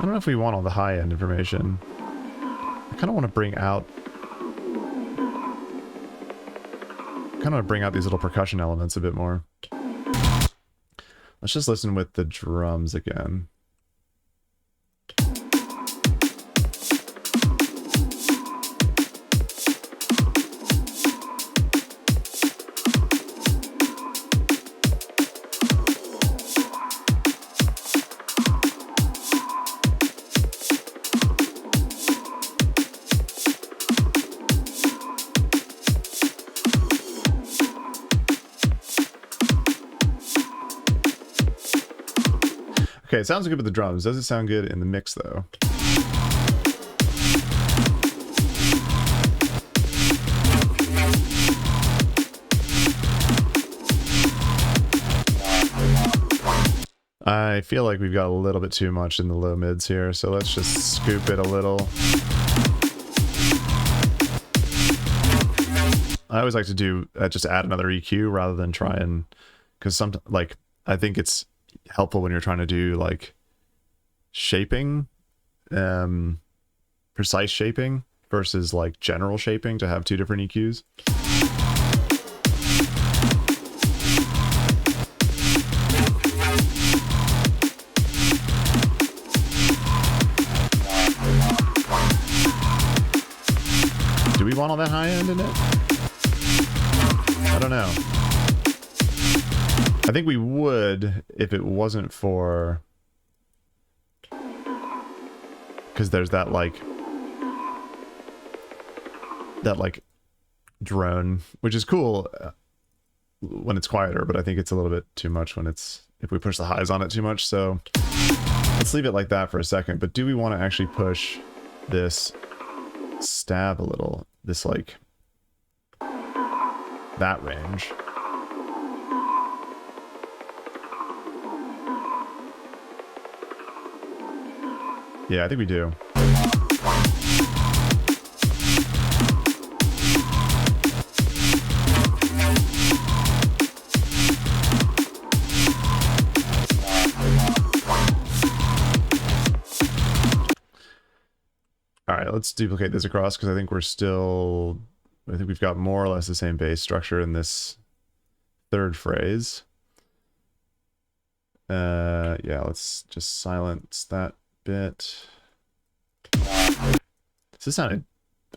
I don't know if we want all the high-end information. I kind of want to bring out... these little percussion elements a bit more. Let's just listen with the drums again. Okay, it sounds good with the drums. Does it sound good in the mix, though? I feel like we've got a little bit too much in the low mids here, so let's just scoop it a little. I always like to do just add another EQ rather than try and, because sometimes, like, I think it's helpful when you're trying to do like shaping, precise shaping versus like general shaping, to have two different EQs. Do we want all that high end in it? I don't know. I think we would if it wasn't for... because there's that like drone, which is cool when it's quieter, but I think it's a little bit too much when it's, if we push the highs on it too much. So let's leave it like that for a second. But do we want to actually push this stab a little, this like that range? Yeah, I think we do. All right, let's duplicate this across, because I think we're still... I think we've got more or less the same bass structure in this third phrase. Yeah, let's just silence that bit. This sounded...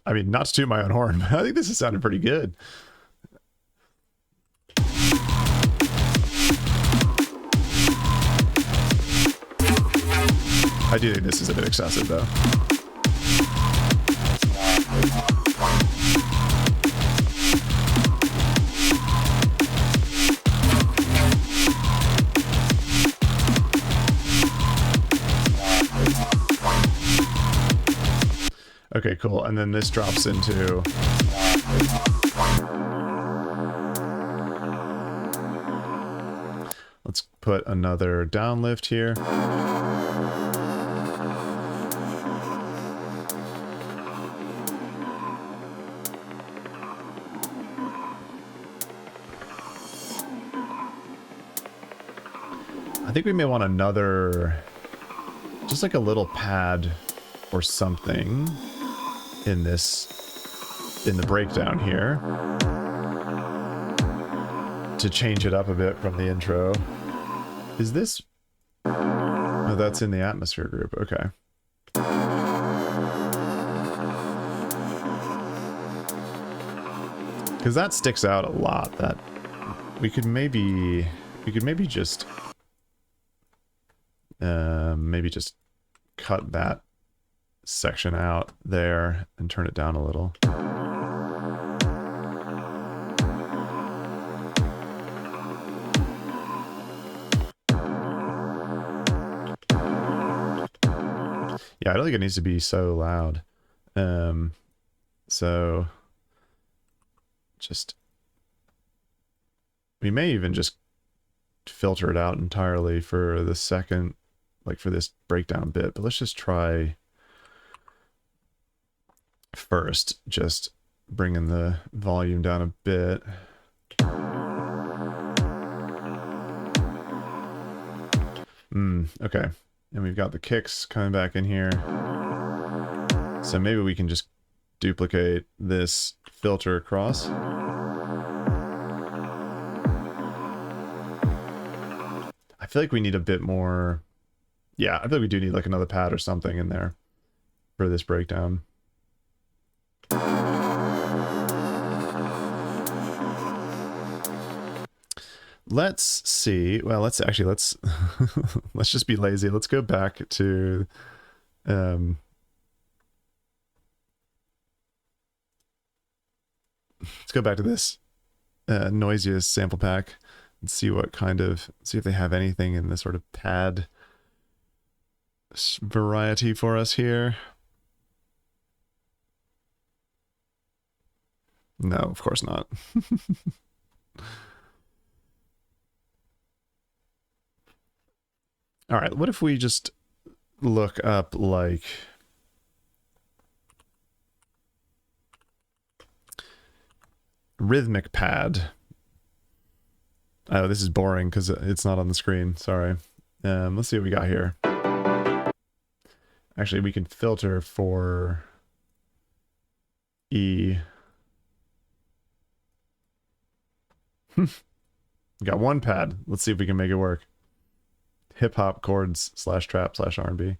I mean, not to toot my own horn, but I think this is sounding pretty good. I do think this is a bit excessive, though. Okay, cool. And then this drops into... let's put another downlift here. I think we may want another, just like a little pad or something in this, in the breakdown here, to change it up a bit from the intro. Is this... oh, that's in the atmosphere group. Okay. Because that sticks out a lot. That we could maybe just maybe just cut that section out there and turn it down a little. Yeah, I don't think it needs to be so loud. So just, we may even just filter it out entirely for the second, like for this breakdown bit, but let's just try first just bringing the volume down a bit. Okay. And we've got the kicks coming back in here. So maybe we can just duplicate this filter across. I feel like we need a bit more... Yeah, I feel like we do need like another pad or something in there for this breakdown. Let's see. Well, let's let's just be lazy. Let's go back to let's go back to this noisiest sample pack and see what see if they have anything in this sort of pad variety for us here. No, of course not. All right, what if we just look up like rhythmic pad? Oh, this is boring because it's not on the screen. Sorry. Let's see what we got here. Actually, we can filter for E. We got one pad. Let's see if we can make it work. Hip hop chords / trap / R&B.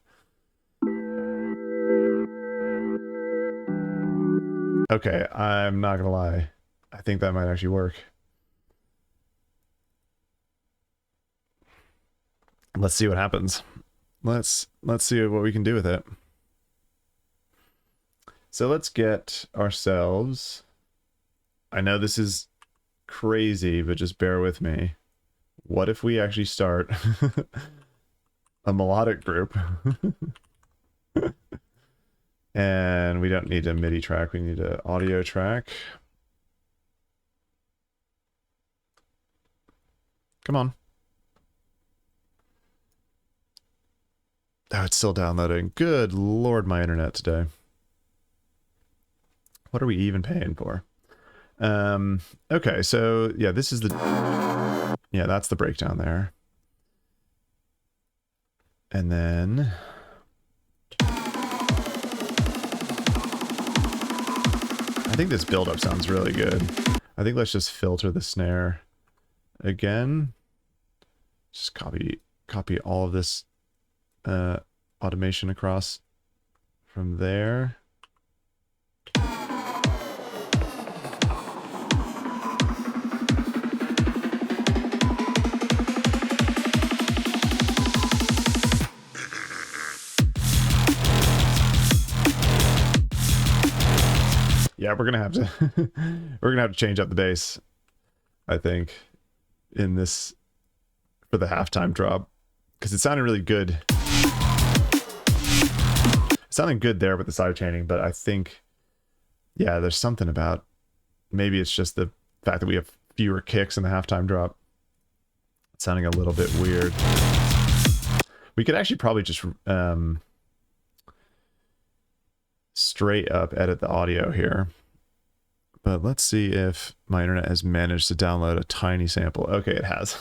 Okay, I'm not gonna lie. I think that might actually work. Let's see what happens. Let's see what we can do with it. So let's get ourselves... I know this is crazy, but just bear with me. What if we actually start a melodic group? And we don't need a MIDI track, we need an audio track. Come on. Oh, it's still downloading. Good lord, my internet today. What are we even paying for? Okay, so yeah, this is the... Yeah, that's the breakdown there. And then... I think this build-up sounds really good. I think let's just filter the snare again. Just copy all of this automation across from there. Yeah, we're gonna have to change up the bass, I think, in this for the halftime drop, because it sounded really good. It sounded good there with the side chaining, but I think, yeah, there's something about, maybe it's just the fact that we have fewer kicks in the halftime drop. It's sounding a little bit weird. We could actually probably just straight up edit the audio here. But let's see if my internet has managed to download a tiny sample. Okay, it has.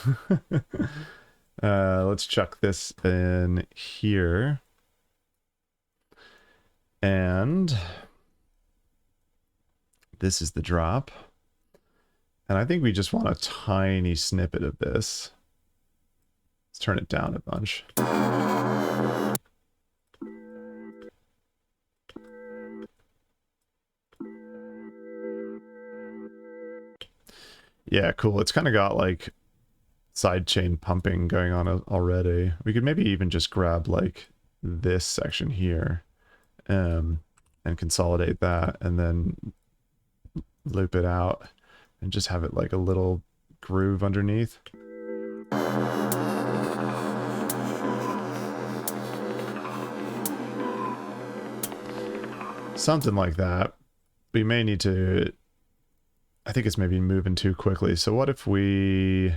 Let's chuck this in here. And this is the drop. And I think we just want a tiny snippet of this. Let's turn it down a bunch. Yeah, cool. It's kind of got like sidechain pumping going on already. We could maybe even just grab like this section here and consolidate that and then loop it out and just have it like a little groove underneath. Something like that. We may need to... I think it's maybe moving too quickly. So what if we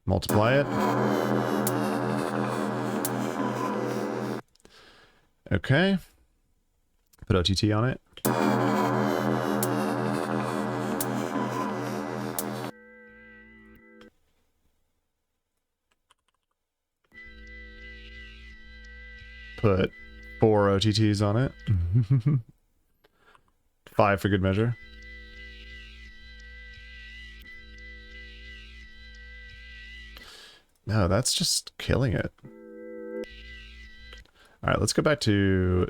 multiply it? Okay. Put OTT on it. put 4 OTTs on it. 5 for good measure. No, that's just killing it. All right, let's go back to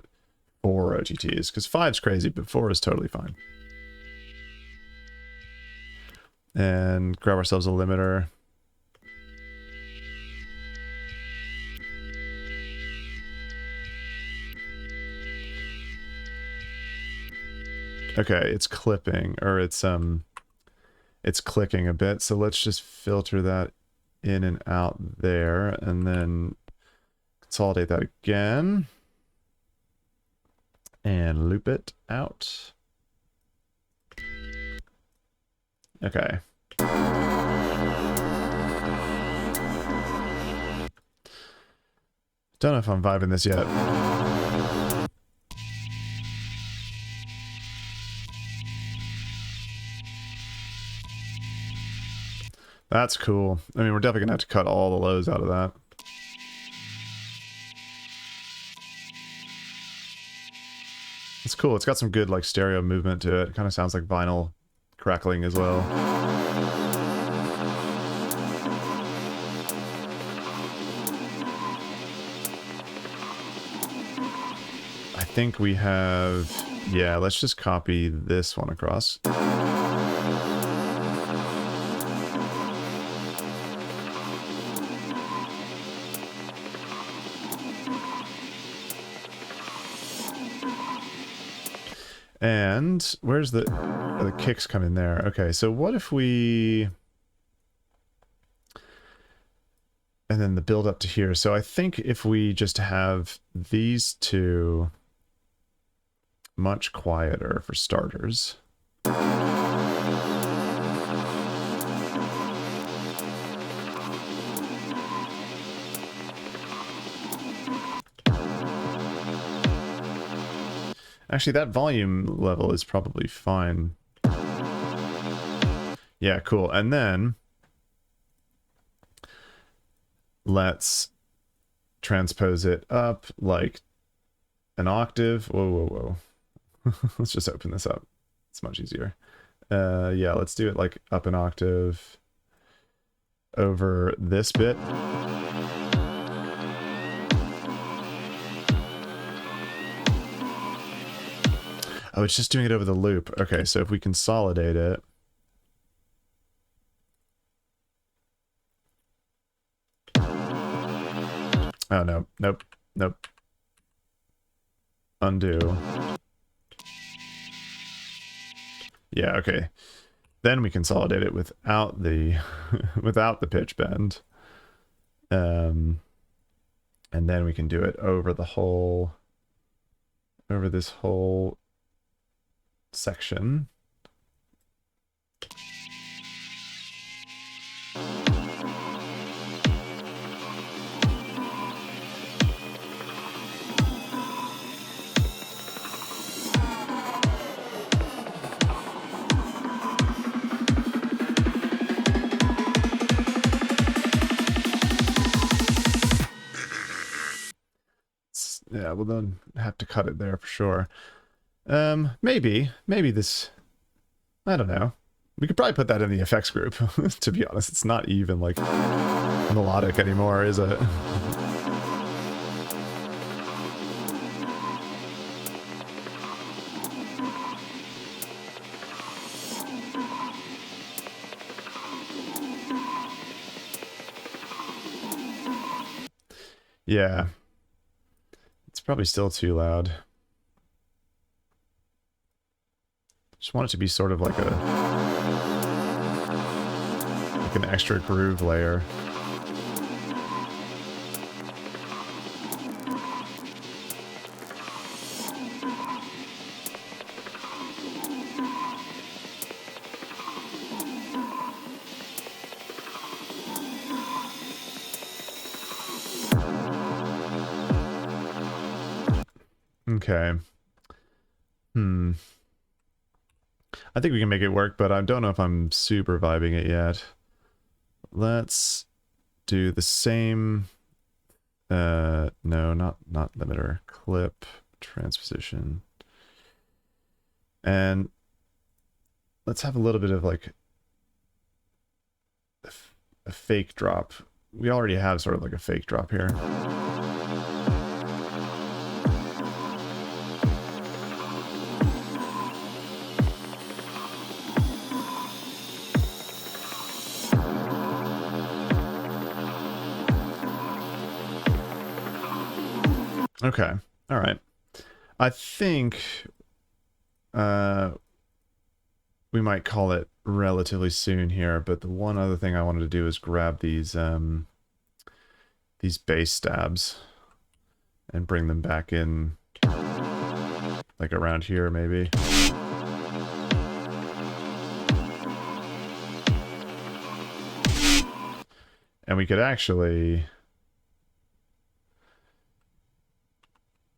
4 OTTs, because 5's crazy, but 4 is totally fine. And grab ourselves a limiter. Okay, it's clipping, or it's clicking a bit, so let's just filter that in and out there, and then consolidate that again. And loop it out. Okay. Don't know if I'm vibing this yet. That's cool. I mean, we're definitely gonna have to cut all the lows out of that. It's cool. It's got some good like stereo movement to it. It kind of sounds like vinyl crackling as well. I think we have, yeah, let's just copy this one across. And where's the kicks come in there? Okay, so what if we, and then the build up to here. So I think if we just have these two much quieter for starters. Actually, that volume level is probably fine. Yeah, cool. And then let's transpose it up like an octave. Whoa, whoa, whoa. Let's just open this up. It's much easier. Yeah, let's do it like up an octave over this bit. Oh, it's just doing it over the loop. Okay, so if we consolidate it. Oh, no. Nope. Nope. Undo. Yeah, okay. Then we consolidate it without the without the pitch bend. And then we can do it over the whole, over this whole section. Yeah, we'll then have to cut it there for sure. Maybe this, I don't know. We could probably put that in the effects group. To be honest, it's not even like melodic anymore, is it? Yeah. It's probably still too loud. Just want it to be sort of like an extra groove layer. Okay. I think we can make it work, but I don't know if I'm super vibing it yet. Let's do the same No, not limiter. Clip, transposition. And let's have a little bit of like a fake drop. We already have sort of like a fake drop here. Okay. All right. I think we might call it relatively soon here, but the one other thing I wanted to do is grab these bass stabs and bring them back in like around here maybe. And we could actually,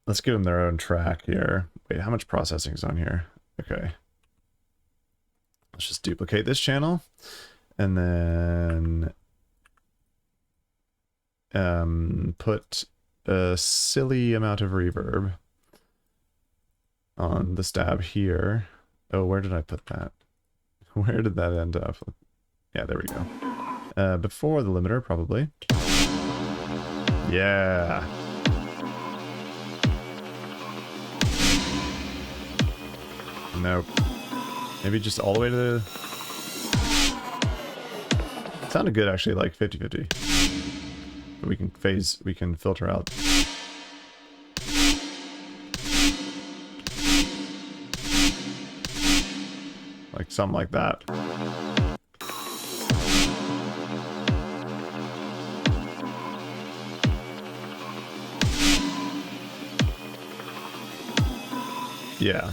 let's give them their own track here. Wait, how much processing is on here? Okay. Let's just duplicate this channel and then put a silly amount of reverb on the stab here. Oh, where did I put that? Where did that end up? Yeah, there we go. Before the limiter, probably. Yeah. Nope. Maybe just all the way to the... It sounded good, actually, like 50-50. But we can filter out. Like something like that. Yeah.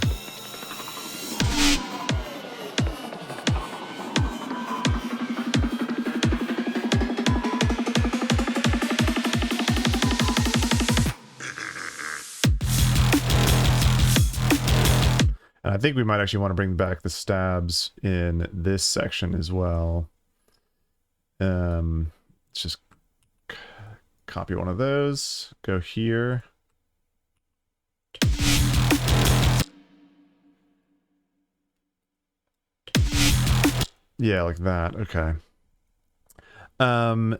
And I think we might actually want to bring back the stabs in this section as well. Let's just copy one of those, go here. Yeah, like that. Okay. The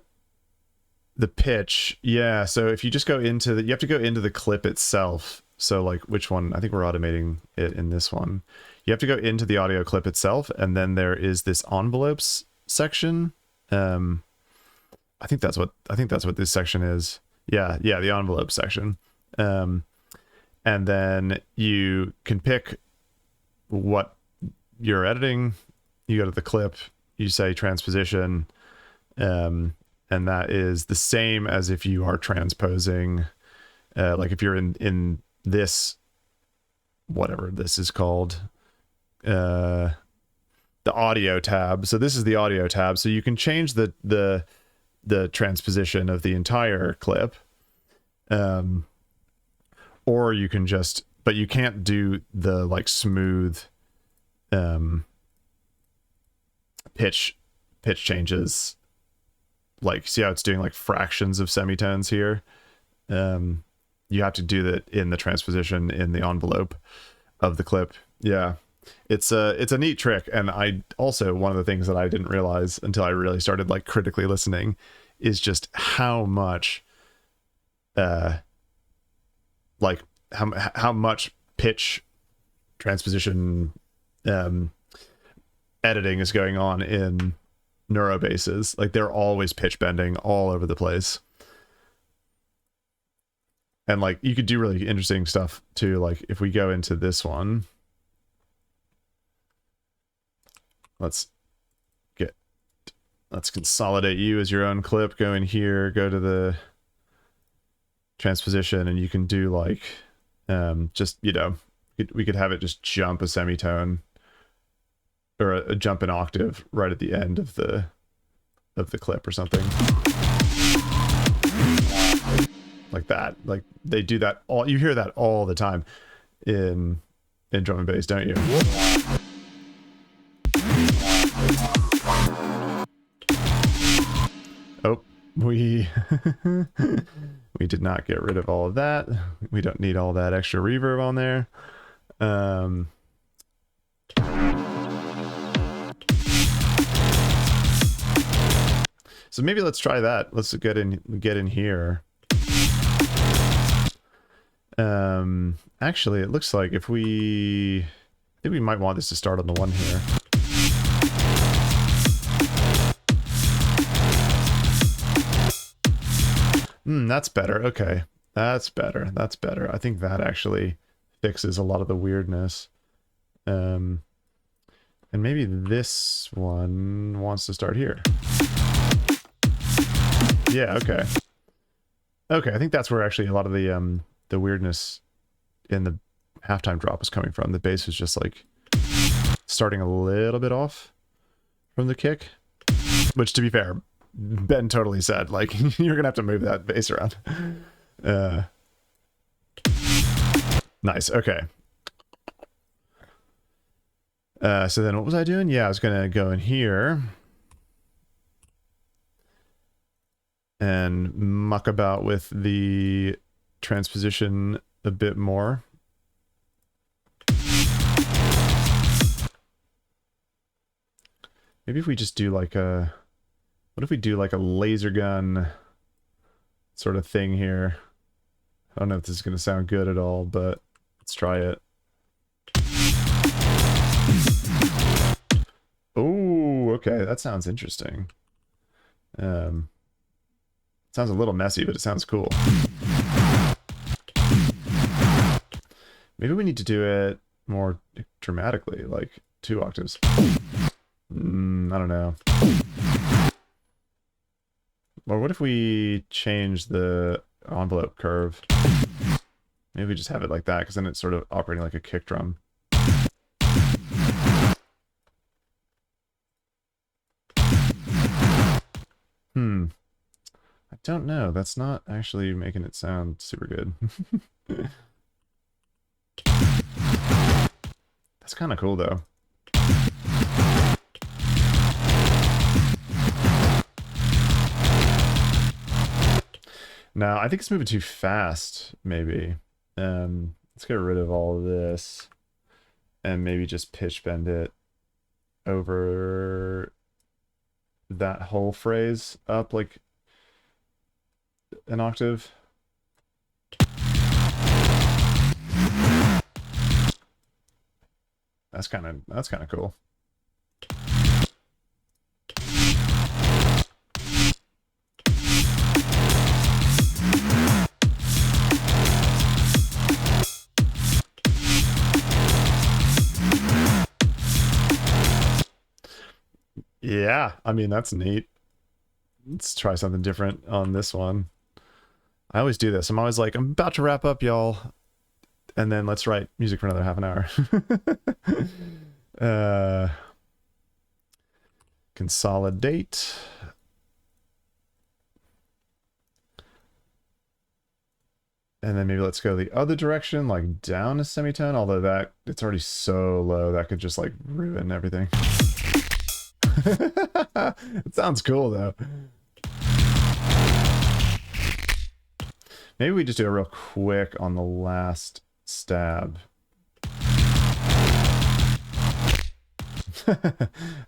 pitch. Yeah, so if you just go into the, you have to go into the clip itself. So like which one? I think we're automating it in this one. You have to go into the audio clip itself, and then there is this envelopes section. I think that's what this section is. Yeah, the envelope section. And then you can pick what you're editing. You go to the clip, you say transposition, and that is the same as if you are transposing, like if you're in this, whatever this is called, the audio tab. So this is the audio tab. So you can change the transposition of the entire clip, or you can just, but you can't do the like smooth, pitch changes. Like, see how it's doing like fractions of semitones here? You have to do that in the transposition in the envelope of the clip. Yeah, it's a neat trick. And I also, one of the things that I didn't realize until I really started like critically listening is just how much like how much pitch transposition editing is going on in neurobasses. Like they're always pitch bending all over the place. And like you could do really interesting stuff too. Like if we go into this one, let's consolidate you as your own clip. Go in here, go to the transposition, and you can do like just, you know, we could have it just jump a semitone or a jump an octave right at the end of the clip or something. Like that. Like they do that all, you hear that all the time in drum and bass, don't you? Oh, we We did not get rid of all of that. We don't need all that extra reverb on there. So maybe let's try that. Let's get in here. Actually, it looks like if I think we might want this to start on the one here. That's better. Okay. That's better. That's better. I think that actually fixes a lot of the weirdness. And maybe this one wants to start here. Yeah, okay. Okay, I think that's where actually a lot of the weirdness in the halftime drop is coming from. The bass is just like starting a little bit off from the kick, which to be fair, Ben totally said, like, you're gonna have to move that bass around. Nice, okay. So then what was I doing? Yeah, I was gonna go in here and muck about with the transposition a bit more. Maybe if we just do like a... What if we do like a laser gun sort of thing here? I don't know if this is going to sound good at all, but let's try it. Oh, okay, that sounds interesting. Sounds a little messy, but it sounds cool. Maybe we need to do it more dramatically, like 2 octaves. I don't know. Or what if we change the envelope curve? Maybe we just have it like that, because then it's sort of operating like a kick drum. I don't know. That's not actually making it sound super good. That's kind of cool, though. Now, I think it's moving too fast, maybe. Let's get rid of all of this and maybe just pitch bend it over that whole phrase up like an octave. That's kind of cool. Yeah, I mean, that's neat. Let's try something different on this one. I always do this. I'm always like, I'm about to wrap up, y'all. And then let's write music for another half an hour. Consolidate. And then maybe let's go the other direction, like down a semitone, although that, it's already so low, that could just like ruin everything. It sounds cool though. Maybe we just do it real quick on the last stab.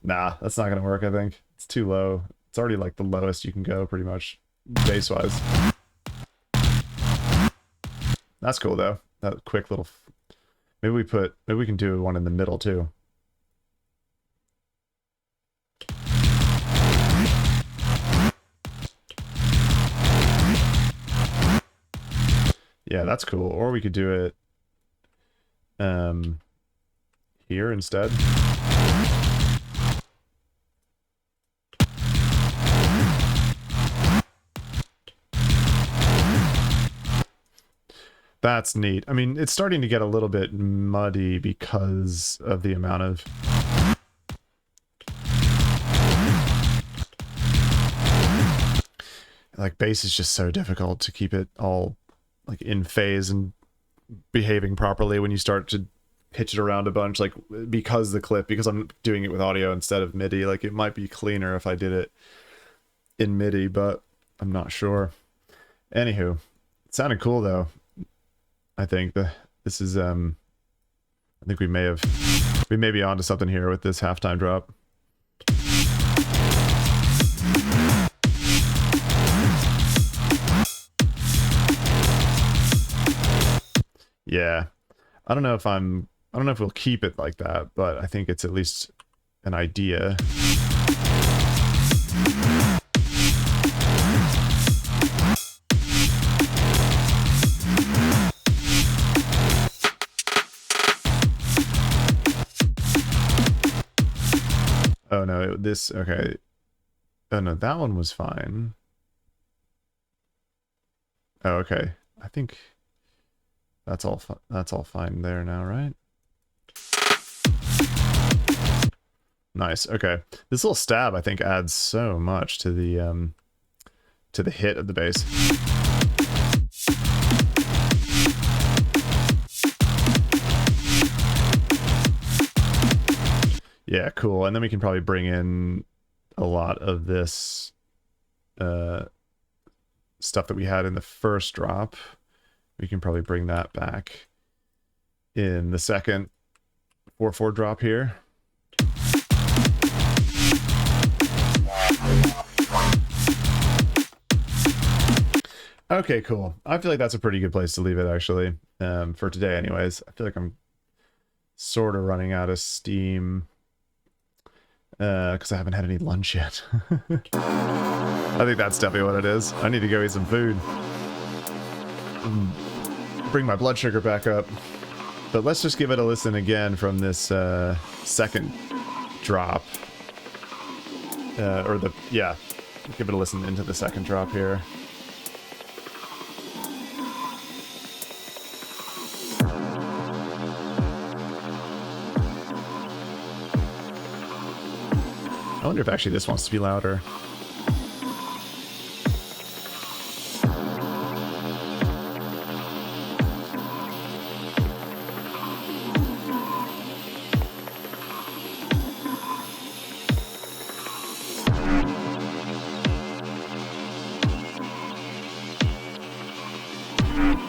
Nah, that's not gonna work, I think. It's too low. It's already like the lowest you can go pretty much bass-wise. That's cool though. That quick little... Maybe we can do one in the middle too. Yeah, that's cool. Or we could do it here instead. That's neat. I mean, it's starting to get a little bit muddy because of the amount of... Like, bass is just so difficult to keep it all like in phase and behaving properly when you start to pitch it around a bunch, like because I'm doing it with audio instead of MIDI. Like, it might be cleaner if I did it in MIDI, but I'm not sure. Anywho, It sounded cool though. I think this is I think we may be onto something here with this halftime drop. Yeah. I don't know if we'll keep it like that, but I think it's at least an idea. Oh no, okay. Oh no, that one was fine. Oh, okay. I think that's all fine there now, right? Nice. Okay. This little stab I think adds so much to the hit of the bass. Yeah, cool. And then we can probably bring in a lot of this stuff that we had in the first drop. We can probably bring that back in the second 4/4 drop here. Okay, cool. I feel like that's a pretty good place to leave it, actually, for today anyways. I feel like I'm sort of running out of steam because I haven't had any lunch yet. I think that's definitely what it is. I need to go eat some food. Bring my blood sugar back up. But let's just give it a listen again from this second drop. Yeah, give it a listen into the second drop here. I wonder if actually this wants to be louder.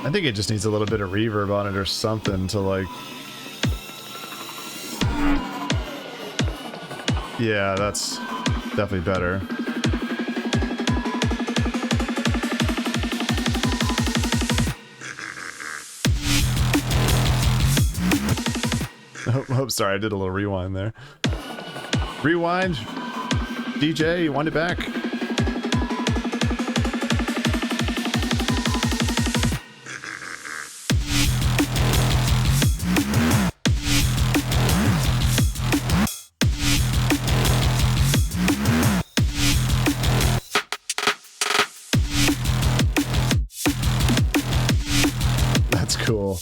I think it just needs a little bit of reverb on it or something to like... Yeah, that's definitely better. Oh, sorry, I did a little rewind there. Rewind, DJ, wind it back. That's cool.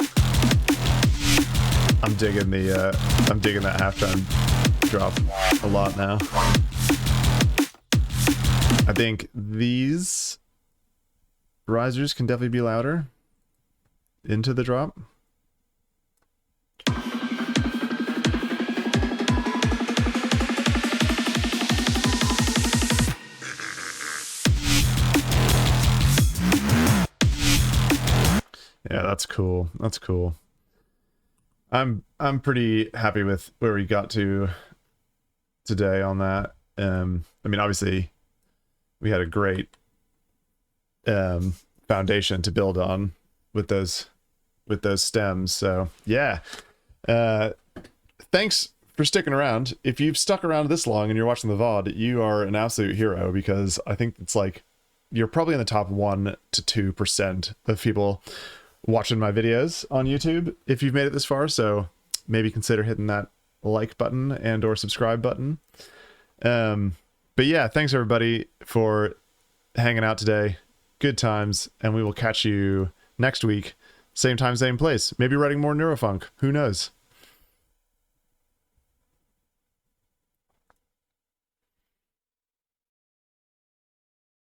I'm digging that halftime drop a lot now. I think these risers can definitely be louder into the drop. Yeah, that's cool. That's cool. I'm pretty happy with where we got to today on that. I mean, obviously, we had a great foundation to build on with those stems. So yeah, thanks for sticking around. If you've stuck around this long and you're watching the VOD, you are an absolute hero, because I think it's like you're probably in the top 1 to 2% of people watching my videos on YouTube if you've made it this far. So maybe consider hitting that like button and or subscribe button. But yeah, thanks everybody for hanging out today. Good times, and we will catch you next week, same time, same place. Maybe writing more NEUROFUNK, who knows.